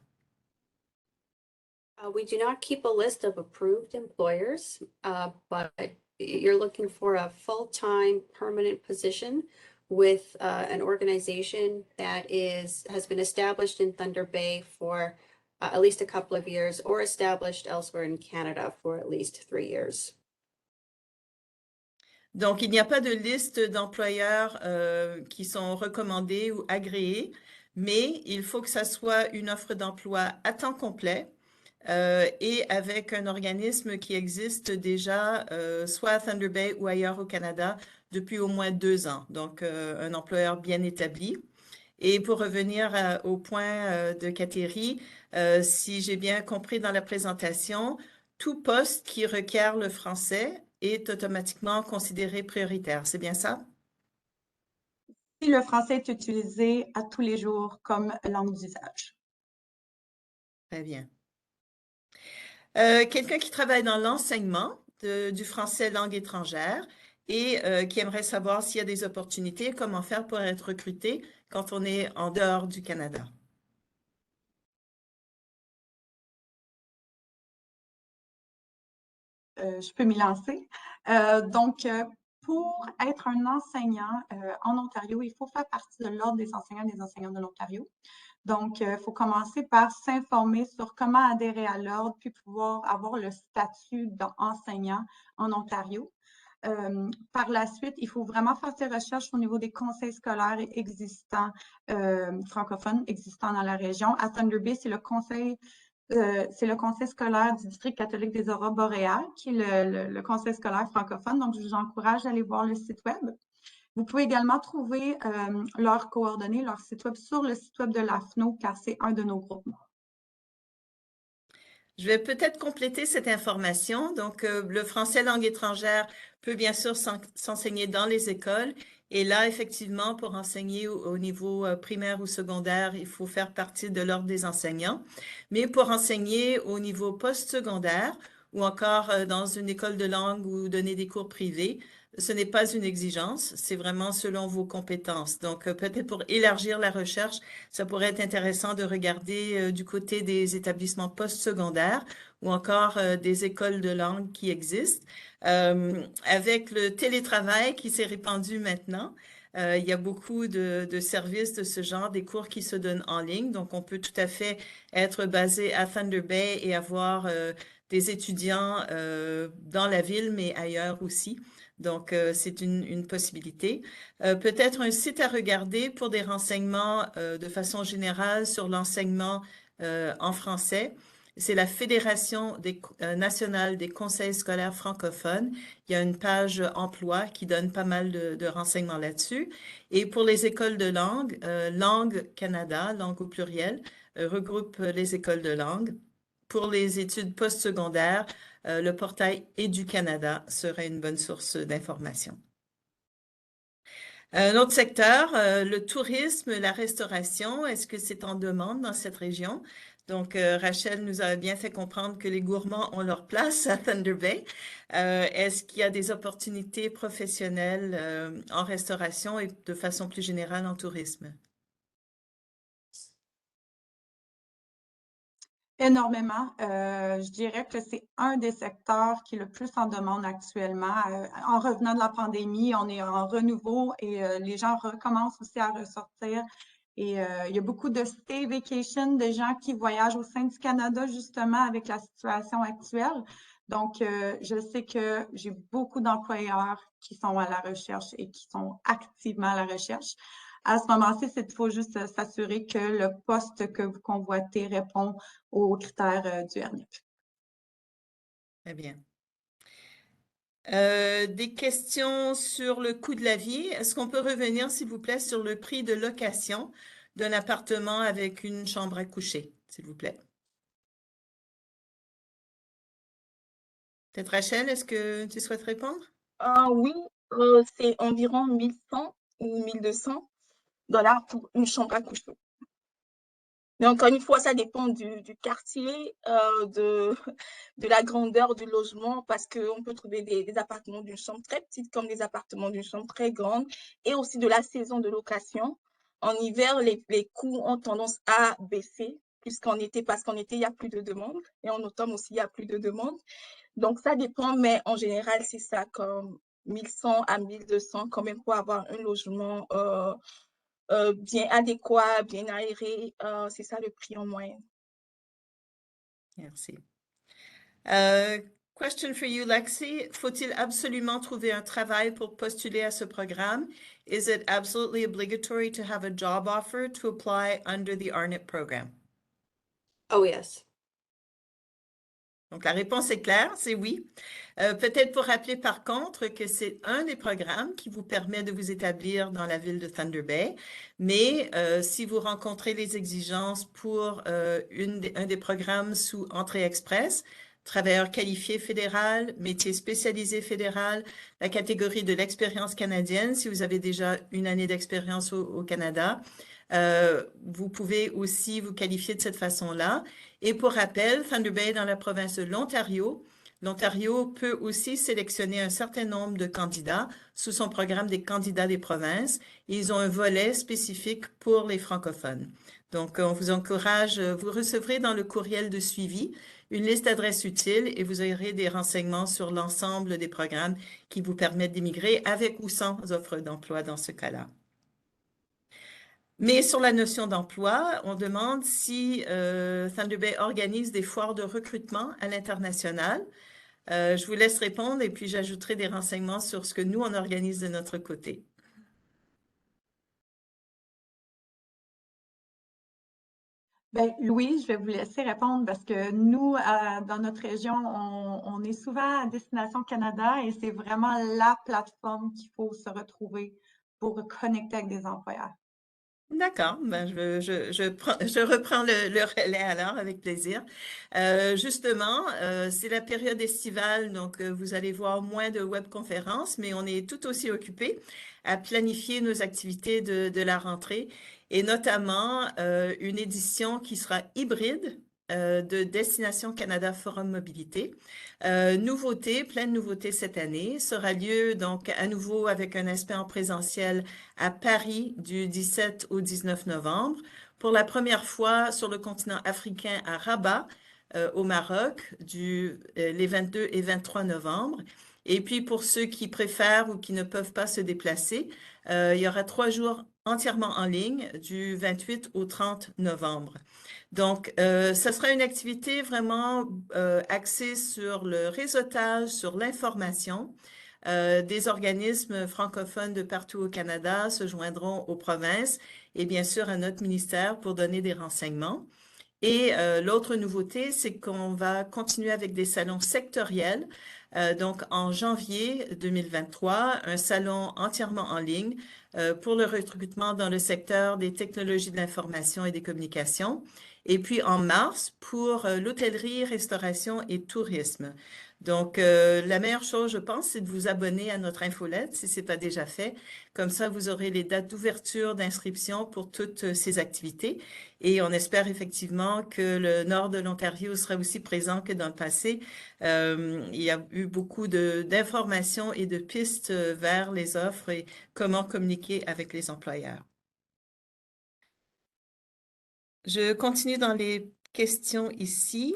We do not keep a list of approved employers, but you're looking for a full-time permanent position with an organization that has been established in Thunder Bay for at least a couple of years or established elsewhere in Canada for at least 3 years.
Donc, il n'y a pas de liste d'employeurs qui sont recommandés ou agréés, mais il faut que ça soit une offre d'emploi à temps complet et avec un organisme qui existe déjà soit à Thunder Bay ou ailleurs au Canada depuis au moins 2 ans. Donc, un employeur bien établi. Et pour revenir au point de Catherine, si j'ai bien compris dans la présentation, tout poste qui requiert le français est automatiquement considéré prioritaire. C'est bien ça?
Si le français est utilisé à tous les jours comme langue d'usage.
Très bien. Quelqu'un qui travaille dans l'enseignement du français langue étrangère et qui aimerait savoir s'il y a des opportunités, comment faire pour être recruté quand on est en dehors du Canada.
Je peux m'y lancer. Donc, pour être un enseignant en Ontario, il faut faire partie de l'Ordre des enseignants de l'Ontario. Donc, il faut commencer par s'informer sur comment adhérer à l'ordre, puis pouvoir avoir le statut d'enseignant en Ontario. Par la suite, il faut vraiment faire ses recherches au niveau des conseils scolaires existants, francophones existants dans la région. À Thunder Bay, c'est le conseil scolaire du district catholique des Aurores boréales, qui est le conseil scolaire francophone. Donc, je vous encourage à aller voir le site web. Vous pouvez également trouver leurs coordonnées, leur site web sur le site web de l'AFNO, car c'est un de nos groupements.
Je vais peut-être compléter cette information. Donc, le français langue étrangère peut bien sûr s'enseigner dans les écoles. Et là, effectivement, pour enseigner au niveau primaire ou secondaire, il faut faire partie de l'ordre des enseignants. Mais pour enseigner au niveau postsecondaire ou encore dans une école de langue ou donner des cours privés, ce n'est pas une exigence, c'est vraiment selon vos compétences. Donc, peut-être pour élargir la recherche, ça pourrait être intéressant de regarder du côté des établissements postsecondaires ou encore des écoles de langue qui existent. Avec le télétravail qui s'est répandu maintenant, il y a beaucoup de services de ce genre, des cours qui se donnent en ligne. Donc, on peut tout à fait être basé à Thunder Bay et avoir des étudiants dans la ville, mais ailleurs aussi. Donc, c'est une possibilité. Peut-être un site à regarder pour des renseignements de façon générale sur l'enseignement en français. C'est la Fédération nationale des conseils scolaires francophones. Il y a une page emploi qui donne pas mal de renseignements là-dessus. Et pour les écoles de langue, Langue Canada, langue au pluriel, regroupe les écoles de langue. Pour les études postsecondaires, le portail Édu-Canada serait une bonne source d'information. Un autre secteur, le tourisme, la restauration, est-ce que c'est en demande dans cette région? Donc, Rachel nous a bien fait comprendre que les gourmands ont leur place à Thunder Bay. Est-ce qu'il y a des opportunités professionnelles en restauration et de façon plus générale en tourisme?
Énormément. Je dirais que c'est un des secteurs qui est le plus en demande actuellement. En revenant de la pandémie, on est en renouveau et les gens recommencent aussi à ressortir. Et il y a beaucoup de stay vacation, de gens qui voyagent au sein du Canada justement avec la situation actuelle. Donc, je sais que j'ai beaucoup d'employeurs qui sont à la recherche et qui sont activement à la recherche. À ce moment-ci, il faut juste s'assurer que le poste que vous convoitez répond aux critères du RNIP.
Très bien. Des questions sur le coût de la vie. Est-ce qu'on peut revenir, s'il vous plaît, sur le prix de location d'un appartement avec une chambre à coucher, s'il vous plaît? Peut-être Rachel, est-ce que tu souhaites répondre?
Oui, c'est environ 1100 ou 1200 dollars pour une chambre à coucher. Mais encore une fois, ça dépend du quartier, de la grandeur du logement, parce qu'on peut trouver des appartements d'une chambre très petite comme des appartements d'une chambre très grande, et aussi de la saison de location. En hiver, les coûts ont tendance à baisser, puisqu'en été, parce qu'en été, il y a plus de demandes, et en automne aussi, il y a plus de demandes. Donc, ça dépend, mais en général, c'est ça, comme 1100 à 1200, quand même, pour avoir un logement bien adéquat, bien aéré. C'est ça le prix en moyenne.
Merci. Question for you, Lexi. Faut-il absolument trouver un travail pour postuler à ce programme? Is it absolutely obligatory to have a job offer to apply under the RNIP program?
Oh, yes.
Donc, la réponse est claire, c'est oui. Peut-être pour rappeler par contre que c'est un des programmes qui vous permet de vous établir dans la ville de Thunder Bay, mais si vous rencontrez les exigences pour un des programmes sous entrée express, travailleur qualifié fédéral, métier spécialisé fédéral, la catégorie de l'expérience canadienne, si vous avez déjà une année d'expérience au Canada, vous pouvez aussi vous qualifier de cette façon-là. Et pour rappel, Thunder Bay est dans la province de l'Ontario. L'Ontario peut aussi sélectionner un certain nombre de candidats sous son programme des candidats des provinces. Ils ont un volet spécifique pour les francophones. Donc, on vous encourage, vous recevrez dans le courriel de suivi une liste d'adresses utiles et vous aurez des renseignements sur l'ensemble des programmes qui vous permettent d'immigrer avec ou sans offre d'emploi dans ce cas-là. Mais sur la notion d'emploi, on demande si Thunder Bay organise des foires de recrutement à l'international. Je vous laisse répondre et puis j'ajouterai des renseignements sur ce que nous, on organise de notre côté.
Ben, Louis, je vais vous laisser répondre parce que nous, dans notre région, on est souvent à Destination Canada et c'est vraiment la plateforme qu'il faut se retrouver pour connecter avec des employeurs.
D'accord, ben je reprends le relais alors avec plaisir. Justement, c'est la période estivale, donc vous allez voir moins de webconférences, mais on est tout aussi occupés à planifier nos activités de la rentrée et notamment une édition qui sera hybride de Destination Canada Forum Mobilité. Nouveauté, pleine nouveauté cette année, sera lieu donc à nouveau avec un aspect en présentiel à Paris du 17 au 19 novembre. Pour la première fois sur le continent africain à Rabat, au Maroc, les 22 et 23 novembre. Et puis pour ceux qui préfèrent ou qui ne peuvent pas se déplacer, il y aura 3 jours entièrement en ligne du 28 au 30 novembre. Donc, ça sera une activité vraiment axée sur le réseautage, sur l'information. Des organismes francophones de partout au Canada se joindront aux provinces et bien sûr à notre ministère pour donner des renseignements. Et l'autre nouveauté, c'est qu'on va continuer avec des salons sectoriels. Donc, en janvier 2023, un salon entièrement en ligne pour le recrutement dans le secteur des technologies de l'information et des communications. Et puis en mars, pour l'hôtellerie, restauration et tourisme. Donc, la meilleure chose, je pense, c'est de vous abonner à notre infolette si ce n'est pas déjà fait. Comme ça, vous aurez les dates d'ouverture, d'inscription pour toutes ces activités. Et on espère effectivement que le nord de l'Ontario sera aussi présent que dans le passé. Il y a eu beaucoup d'informations et de pistes vers les offres et comment communiquer avec les employeurs. Je continue dans les questions ici.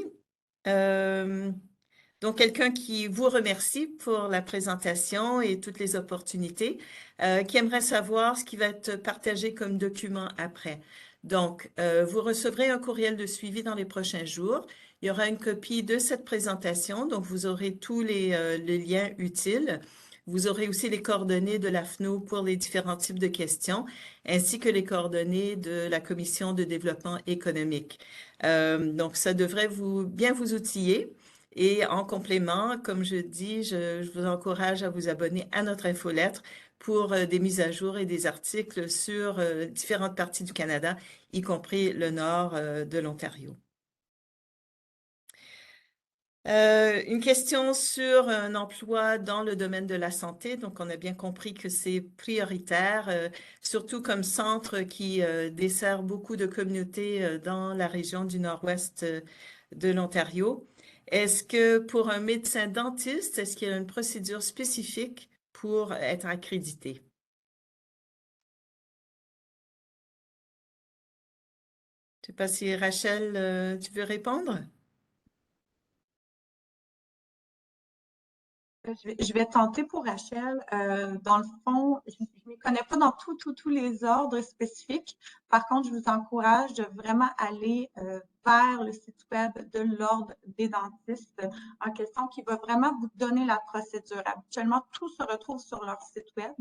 Donc, quelqu'un qui vous remercie pour la présentation et toutes les opportunités, qui aimerait savoir ce qui va être partagé comme document après. Donc, vous recevrez un courriel de suivi dans les prochains jours. Il y aura une copie de cette présentation, donc vous aurez tous les liens utiles. Vous aurez aussi les coordonnées de l'AFNO pour les différents types de questions, ainsi que les coordonnées de la Commission de développement économique. Donc, ça devrait bien vous outiller. Et en complément, comme je dis, je vous encourage à vous abonner à notre infolettre pour des mises à jour et des articles sur différentes parties du Canada, y compris le nord de l'Ontario. Une question sur un emploi dans le domaine de la santé. Donc, on a bien compris que c'est prioritaire, surtout comme centre qui dessert beaucoup de communautés dans la région du nord-ouest de l'Ontario. Est-ce que pour un médecin dentiste, est-ce qu'il y a une procédure spécifique pour être accrédité? Je ne sais pas si Rachel, tu veux répondre?
Je vais tenter pour Rachel. Dans le fond, je ne m'y connais pas dans tous les ordres spécifiques. Par contre, je vous encourage de vraiment aller vers le site web de l'Ordre des dentistes en question qui va vraiment vous donner la procédure. Habituellement, tout se retrouve sur leur site web.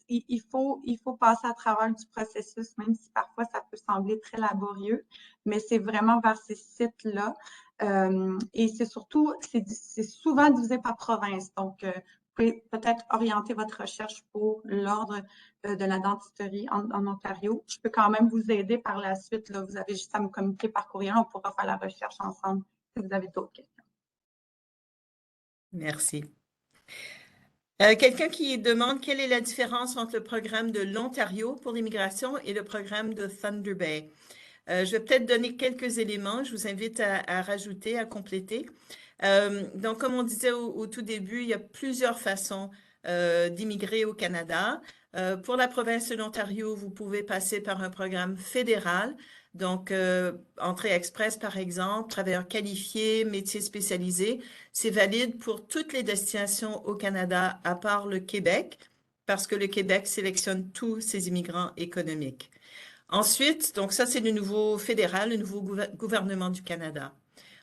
Il faut passer à travers du processus, même si parfois ça peut sembler très laborieux, mais c'est vraiment vers ces sites-là. Et c'est surtout, c'est souvent divisé par province. Donc, vous pouvez peut-être orienter votre recherche pour l'Ordre de la dentisterie en Ontario. Je peux quand même vous aider par la suite. Là, vous avez juste à me communiquer par courriel. On pourra faire la recherche ensemble si vous avez d'autres questions.
Merci. Quelqu'un qui demande quelle est la différence entre le programme de l'Ontario pour l'immigration et le programme de Thunder Bay. Je vais peut-être donner quelques éléments. Je vous invite à rajouter, à compléter. Donc, comme on disait au tout début, il y a plusieurs façons d'immigrer au Canada. Pour la province de l'Ontario, vous pouvez passer par un programme fédéral. Donc, entrée express, par exemple, travailleurs qualifiés, métiers spécialisés. C'est valide pour toutes les destinations au Canada, à part le Québec, parce que le Québec sélectionne tous ses immigrants économiques. Ensuite, donc ça, c'est le nouveau fédéral, le nouveau gouvernement du Canada.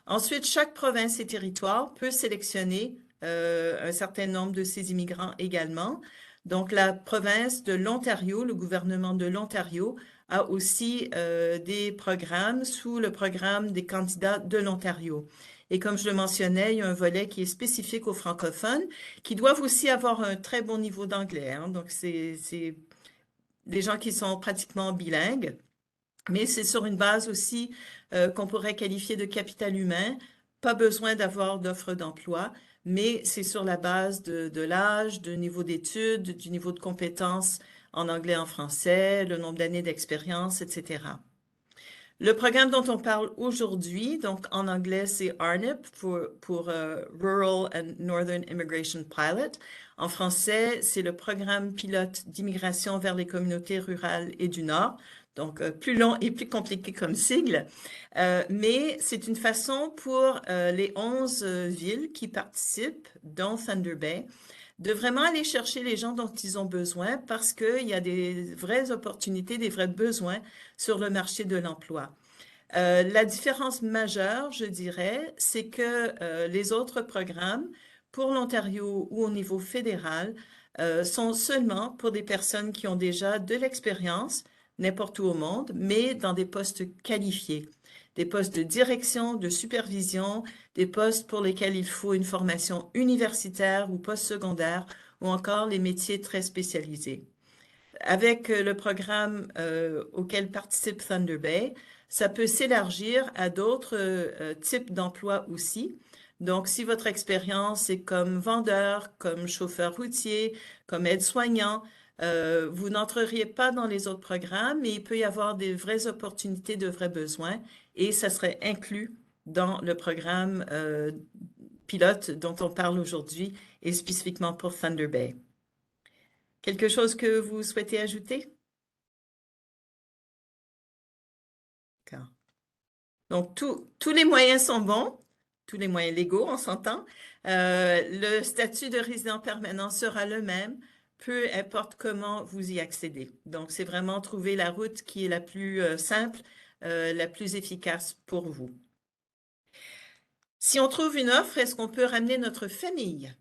Ensuite, chaque province et territoire peut sélectionner un certain nombre de ses immigrants également. Donc, la province de l'Ontario, le gouvernement de l'Ontario, a aussi des programmes sous le programme des candidats de l'Ontario. Et comme je le mentionnais, il y a un volet qui est spécifique aux francophones, qui doivent aussi avoir un très bon niveau d'anglais, hein. Donc, c'est des gens qui sont pratiquement bilingues, mais c'est sur une base aussi qu'on pourrait qualifier de capital humain. Pas besoin d'avoir d'offre d'emploi, mais c'est sur la base de l'âge, du niveau d'études, du niveau de compétences en anglais, en français, le nombre d'années d'expérience, etc. Le programme dont on parle aujourd'hui, donc en anglais, c'est RNIP pour Rural and Northern Immigration Pilot. En français, c'est le programme pilote d'immigration vers les communautés rurales et du Nord. Donc, plus long et plus compliqué comme sigle. Mais c'est une façon pour les 11 villes qui participent, dont Thunder Bay, de vraiment aller chercher les gens dont ils ont besoin parce qu'il y a des vraies opportunités, des vrais besoins sur le marché de l'emploi. La différence majeure, je dirais, c'est que les autres programmes pour l'Ontario ou au niveau fédéral sont seulement pour des personnes qui ont déjà de l'expérience n'importe où au monde, mais dans des postes qualifiés, des postes de direction, de supervision, des postes pour lesquels il faut une formation universitaire ou postsecondaire ou encore les métiers très spécialisés. Avec le programme auquel participe Thunder Bay, ça peut s'élargir à d'autres types d'emplois aussi. Donc, si votre expérience est comme vendeur, comme chauffeur routier, comme aide-soignant, vous n'entreriez pas dans les autres programmes, mais il peut y avoir des vraies opportunités, de vrais besoins, et ça serait inclus dans le programme pilote dont on parle aujourd'hui, et spécifiquement pour Thunder Bay. Quelque chose que vous souhaitez ajouter? D'accord. Donc, tous les moyens sont bons, tous les moyens légaux, on s'entend. Le statut de résident permanent sera le même, peu importe comment vous y accédez. Donc, c'est vraiment trouver la route qui est la plus simple, la plus efficace pour vous. Si on trouve une offre, est-ce qu'on peut ramener notre famille?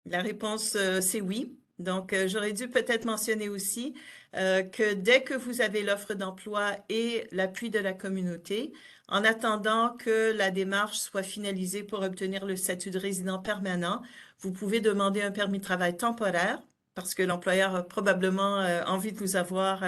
La réponse, c'est oui. Donc, j'aurais dû peut-être mentionner aussi que dès que vous avez l'offre d'emploi et l'appui de la communauté, en attendant que la démarche soit finalisée pour obtenir le statut de résident permanent, vous pouvez demander un permis de travail temporaire parce que l'employeur a probablement envie de vous avoir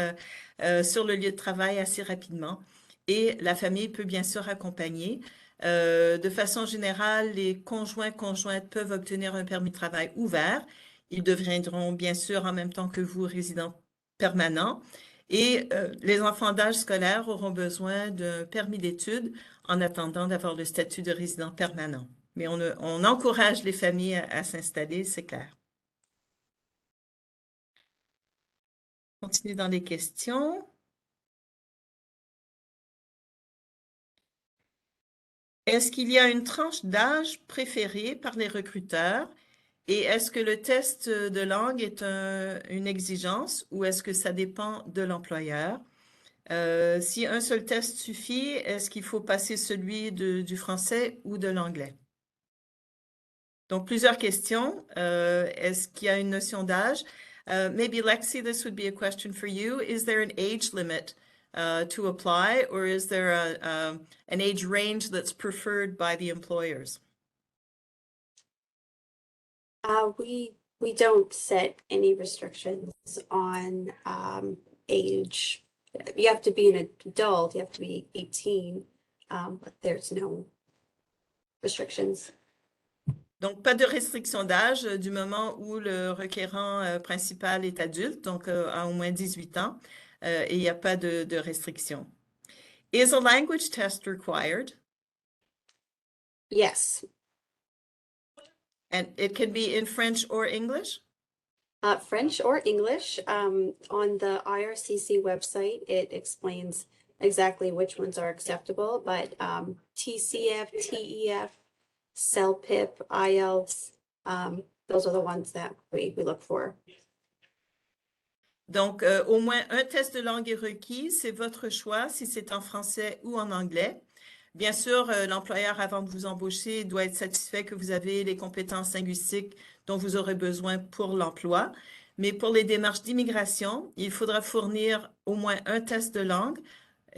sur le lieu de travail assez rapidement. Et la famille peut bien sûr accompagner. De façon générale, les conjointes peuvent obtenir un permis de travail ouvert. Ils deviendront bien sûr en même temps que vous résidents permanents. Et les enfants d'âge scolaire auront besoin d'un permis d'études en attendant d'avoir le statut de résident permanent. Mais on encourage les familles à s'installer, c'est clair. Continue dans les questions. Est-ce qu'il y a une tranche d'âge préférée par les recruteurs? Et est-ce que le test de langue est une exigence ou est-ce que ça dépend de l'employeur? Si un seul test suffit, est-ce qu'il faut passer celui du français ou de l'anglais? Donc, plusieurs questions. Est-ce qu'il y a une notion d'âge? Maybe Lexi, this would be a question for you. Is there an age limit to apply, or is there an age range that's preferred by the employers?
We don't set any restrictions on age. You have to be an adult, you have to be 18, but there's no restrictions.
Donc, pas de restriction d'âge du moment où le requérant principal est adulte, donc a au moins 18 ans, et il n'y a pas de restriction. Is a language test required?
Yes.
And it can be in French or English?
French or English. On the IRCC website, it explains exactly which ones are acceptable, but TCF, TEF, CELPIP, IELTS, those are the ones that we look for.
Donc, au moins un test de langue est requis, c'est votre choix si c'est en français ou en anglais. Bien sûr, l'employeur, avant de vous embaucher, doit être satisfait que vous avez les compétences linguistiques dont vous aurez besoin pour l'emploi. Mais pour les démarches d'immigration, il faudra fournir au moins un test de langue.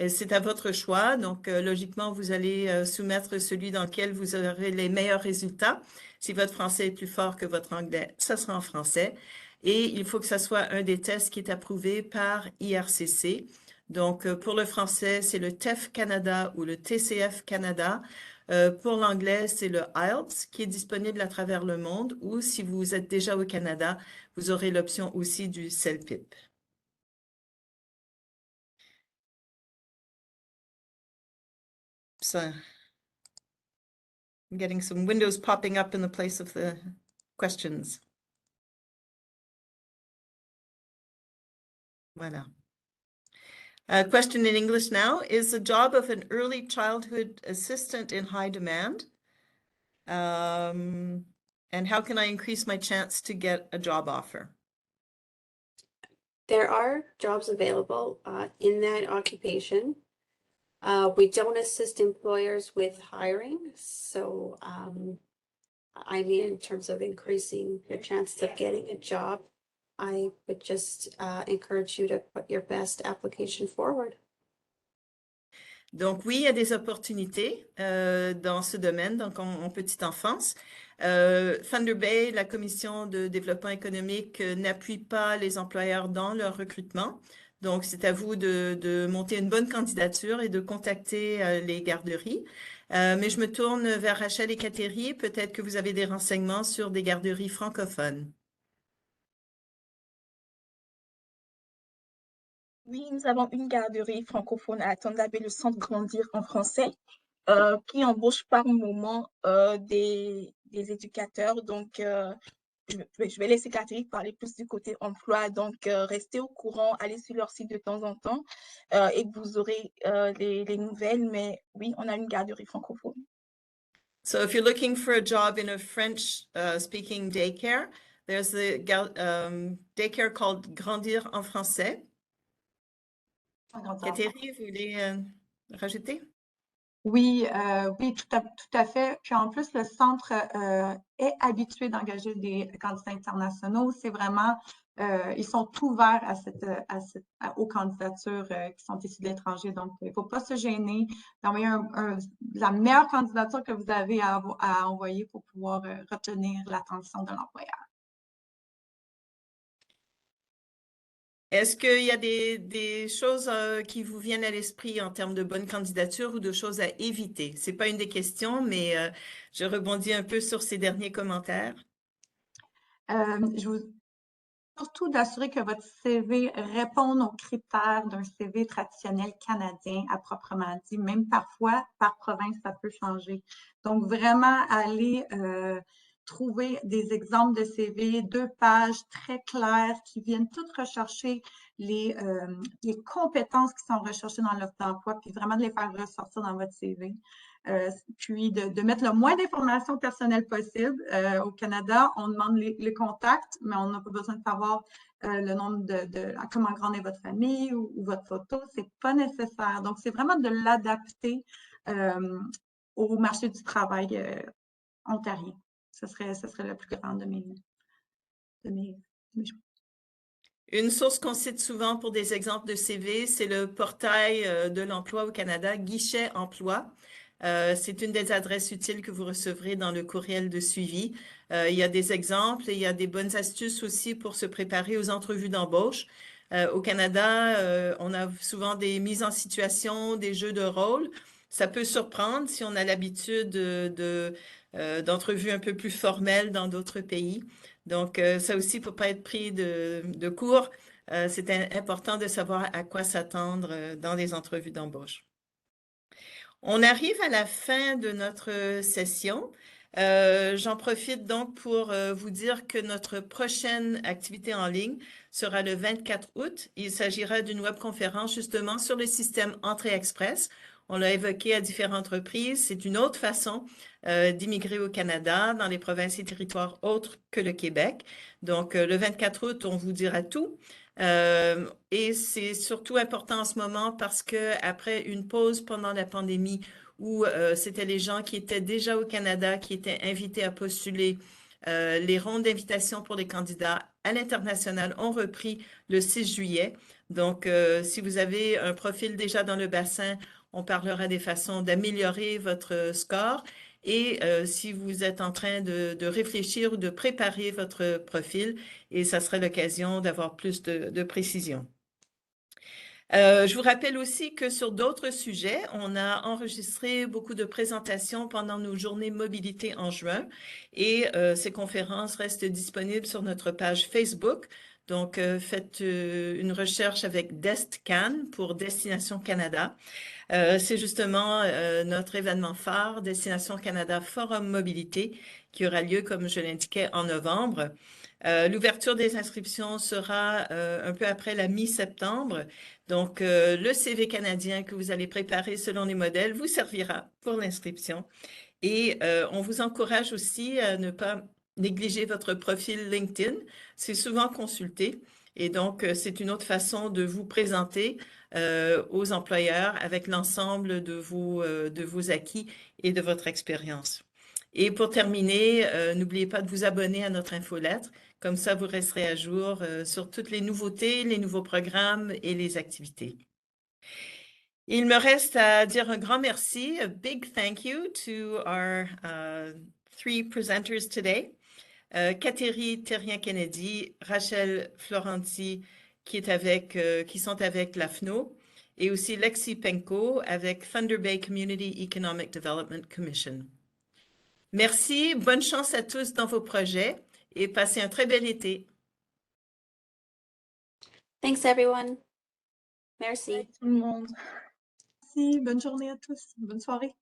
C'est à votre choix. Donc, logiquement, vous allez soumettre celui dans lequel vous aurez les meilleurs résultats. Si votre français est plus fort que votre anglais, ça sera en français. Et il faut que ça soit un des tests qui est approuvé par IRCC. Donc, pour le français, c'est le TEF Canada ou le TCF Canada. Pour l'anglais, c'est le IELTS qui est disponible à travers le monde. Ou si vous êtes déjà au Canada, vous aurez l'option aussi du CELPIP. So, I'm getting some windows popping up in the place of the questions. Voilà. A question in English now. Is the job of an early childhood assistant in high demand? And how can I increase my chance to get a job offer?
There are jobs available in that occupation. We don't assist employers with hiring, so I mean, in terms of increasing your chances of getting a job, I would just encourage you to put your best application forward.
Donc oui, il y a des opportunités dans ce domaine, donc en petite enfance. Thunder Bay, la Commission de développement économique, n'appuie pas les employeurs dans leur recrutement. Donc, c'est à vous de monter une bonne candidature et de contacter les garderies. Mais je me tourne vers Rachel et Catherine. Peut-être que vous avez des renseignements sur des garderies francophones.
Oui, nous avons une garderie francophone à Thunder Bay, le Centre Grandir en français, qui embauche par moment des éducateurs. Donc, je vais laisser Catherine parler plus du côté emploi. Donc, restez au courant, allez sur leur site de temps en temps et vous aurez les nouvelles. Mais oui, on a une garderie francophone.
So if you're looking for a job in a French speaking daycare, there's the daycare called Grandir en français. Catherine, vous voulez rajouter?
Oui, oui, tout à fait. Puis en plus, le centre est habitué d'engager des candidats internationaux. C'est vraiment, ils sont ouverts aux candidatures qui sont issues de l'étranger. Donc, il ne faut pas se gêner d'envoyer la meilleure candidature que vous avez à envoyer pour pouvoir retenir l'attention de l'employeur.
Est-ce qu'il y a des choses qui vous viennent à l'esprit en termes de bonne candidature ou de choses à éviter? Ce n'est pas une des questions, mais je rebondis un peu sur ces derniers commentaires.
Je vous surtout d'assurer que votre CV réponde aux critères d'un CV traditionnel canadien à proprement dit. Même parfois, par province, ça peut changer. Donc, vraiment aller trouver des exemples de CV, 2 pages très claires qui viennent toutes rechercher les compétences qui sont recherchées dans l'offre d'emploi, puis vraiment de les faire ressortir dans votre CV. Puis de mettre le moins d'informations personnelles possible. Au Canada, on demande les contacts, mais on n'a pas besoin de savoir le nombre comment grande est votre famille ou votre photo. C'est pas nécessaire. Donc, c'est vraiment de l'adapter au marché du travail ontarien. Ce serait le plus grand de mes choix.
Une source qu'on cite souvent pour des exemples de CV, c'est le portail de l'emploi au Canada, Guichet Emploi. C'est une des adresses utiles que vous recevrez dans le courriel de suivi. Il y a des exemples et il y a des bonnes astuces aussi pour se préparer aux entrevues d'embauche. Au Canada, on a souvent des mises en situation, des jeux de rôle. Ça peut surprendre si on a l'habitude d'entrevues un peu plus formelles dans d'autres pays. Donc, ça aussi, il ne faut pas être pris de court. C'est important de savoir à quoi s'attendre dans les entrevues d'embauche. On arrive à la fin de notre session. J'en profite donc pour vous dire que notre prochaine activité en ligne sera le 24 août. Il s'agira d'une webconférence justement sur le système Entrée Express. On l'a évoqué à différentes reprises. C'est une autre façon d'immigrer au Canada dans les provinces et territoires autres que le Québec. Donc, le 24 août, on vous dira tout. Et c'est surtout important en ce moment parce que après une pause pendant la pandémie où c'était les gens qui étaient déjà au Canada qui étaient invités à postuler, les rondes d'invitation pour les candidats à l'international ont repris le 6 juillet. Donc, si vous avez un profil déjà dans le bassin, on parlera des façons d'améliorer votre score. Et si vous êtes en train de réfléchir ou de préparer votre profil, et ça serait l'occasion d'avoir plus de précision. Je vous rappelle aussi que sur d'autres sujets, on a enregistré beaucoup de présentations pendant nos journées mobilité en juin et ces conférences restent disponibles sur notre page Facebook. Donc, faites une recherche avec DestCan pour Destination Canada. C'est justement notre événement phare, Destination Canada Forum Mobilité, qui aura lieu, comme je l'indiquais, en novembre. L'ouverture des inscriptions sera un peu après la mi-septembre. Donc, le CV canadien que vous allez préparer selon les modèles vous servira pour l'inscription. Et on vous encourage aussi à ne pas négliger votre profil LinkedIn. C'est souvent consulté Et donc, c'est une autre façon de vous présenter aux employeurs avec l'ensemble de vos acquis et de votre expérience. Et pour terminer, n'oubliez pas de vous abonner à notre infolettre. Comme ça, vous resterez à jour sur toutes les nouveautés, les nouveaux programmes et les activités. Il me reste à dire un grand merci, a big thank you to our 3 presenters today. Kateri Terrien-Kennedy, Rachel Florenti, qui sont avec l'AFNO, et aussi Lexi Penko avec Thunder Bay Community Economic Development Commission. Merci, bonne chance à tous dans vos projets et passez un très bel été.
Thanks, everyone. Merci.
Tout le monde.
Merci, bonne journée à tous, bonne soirée.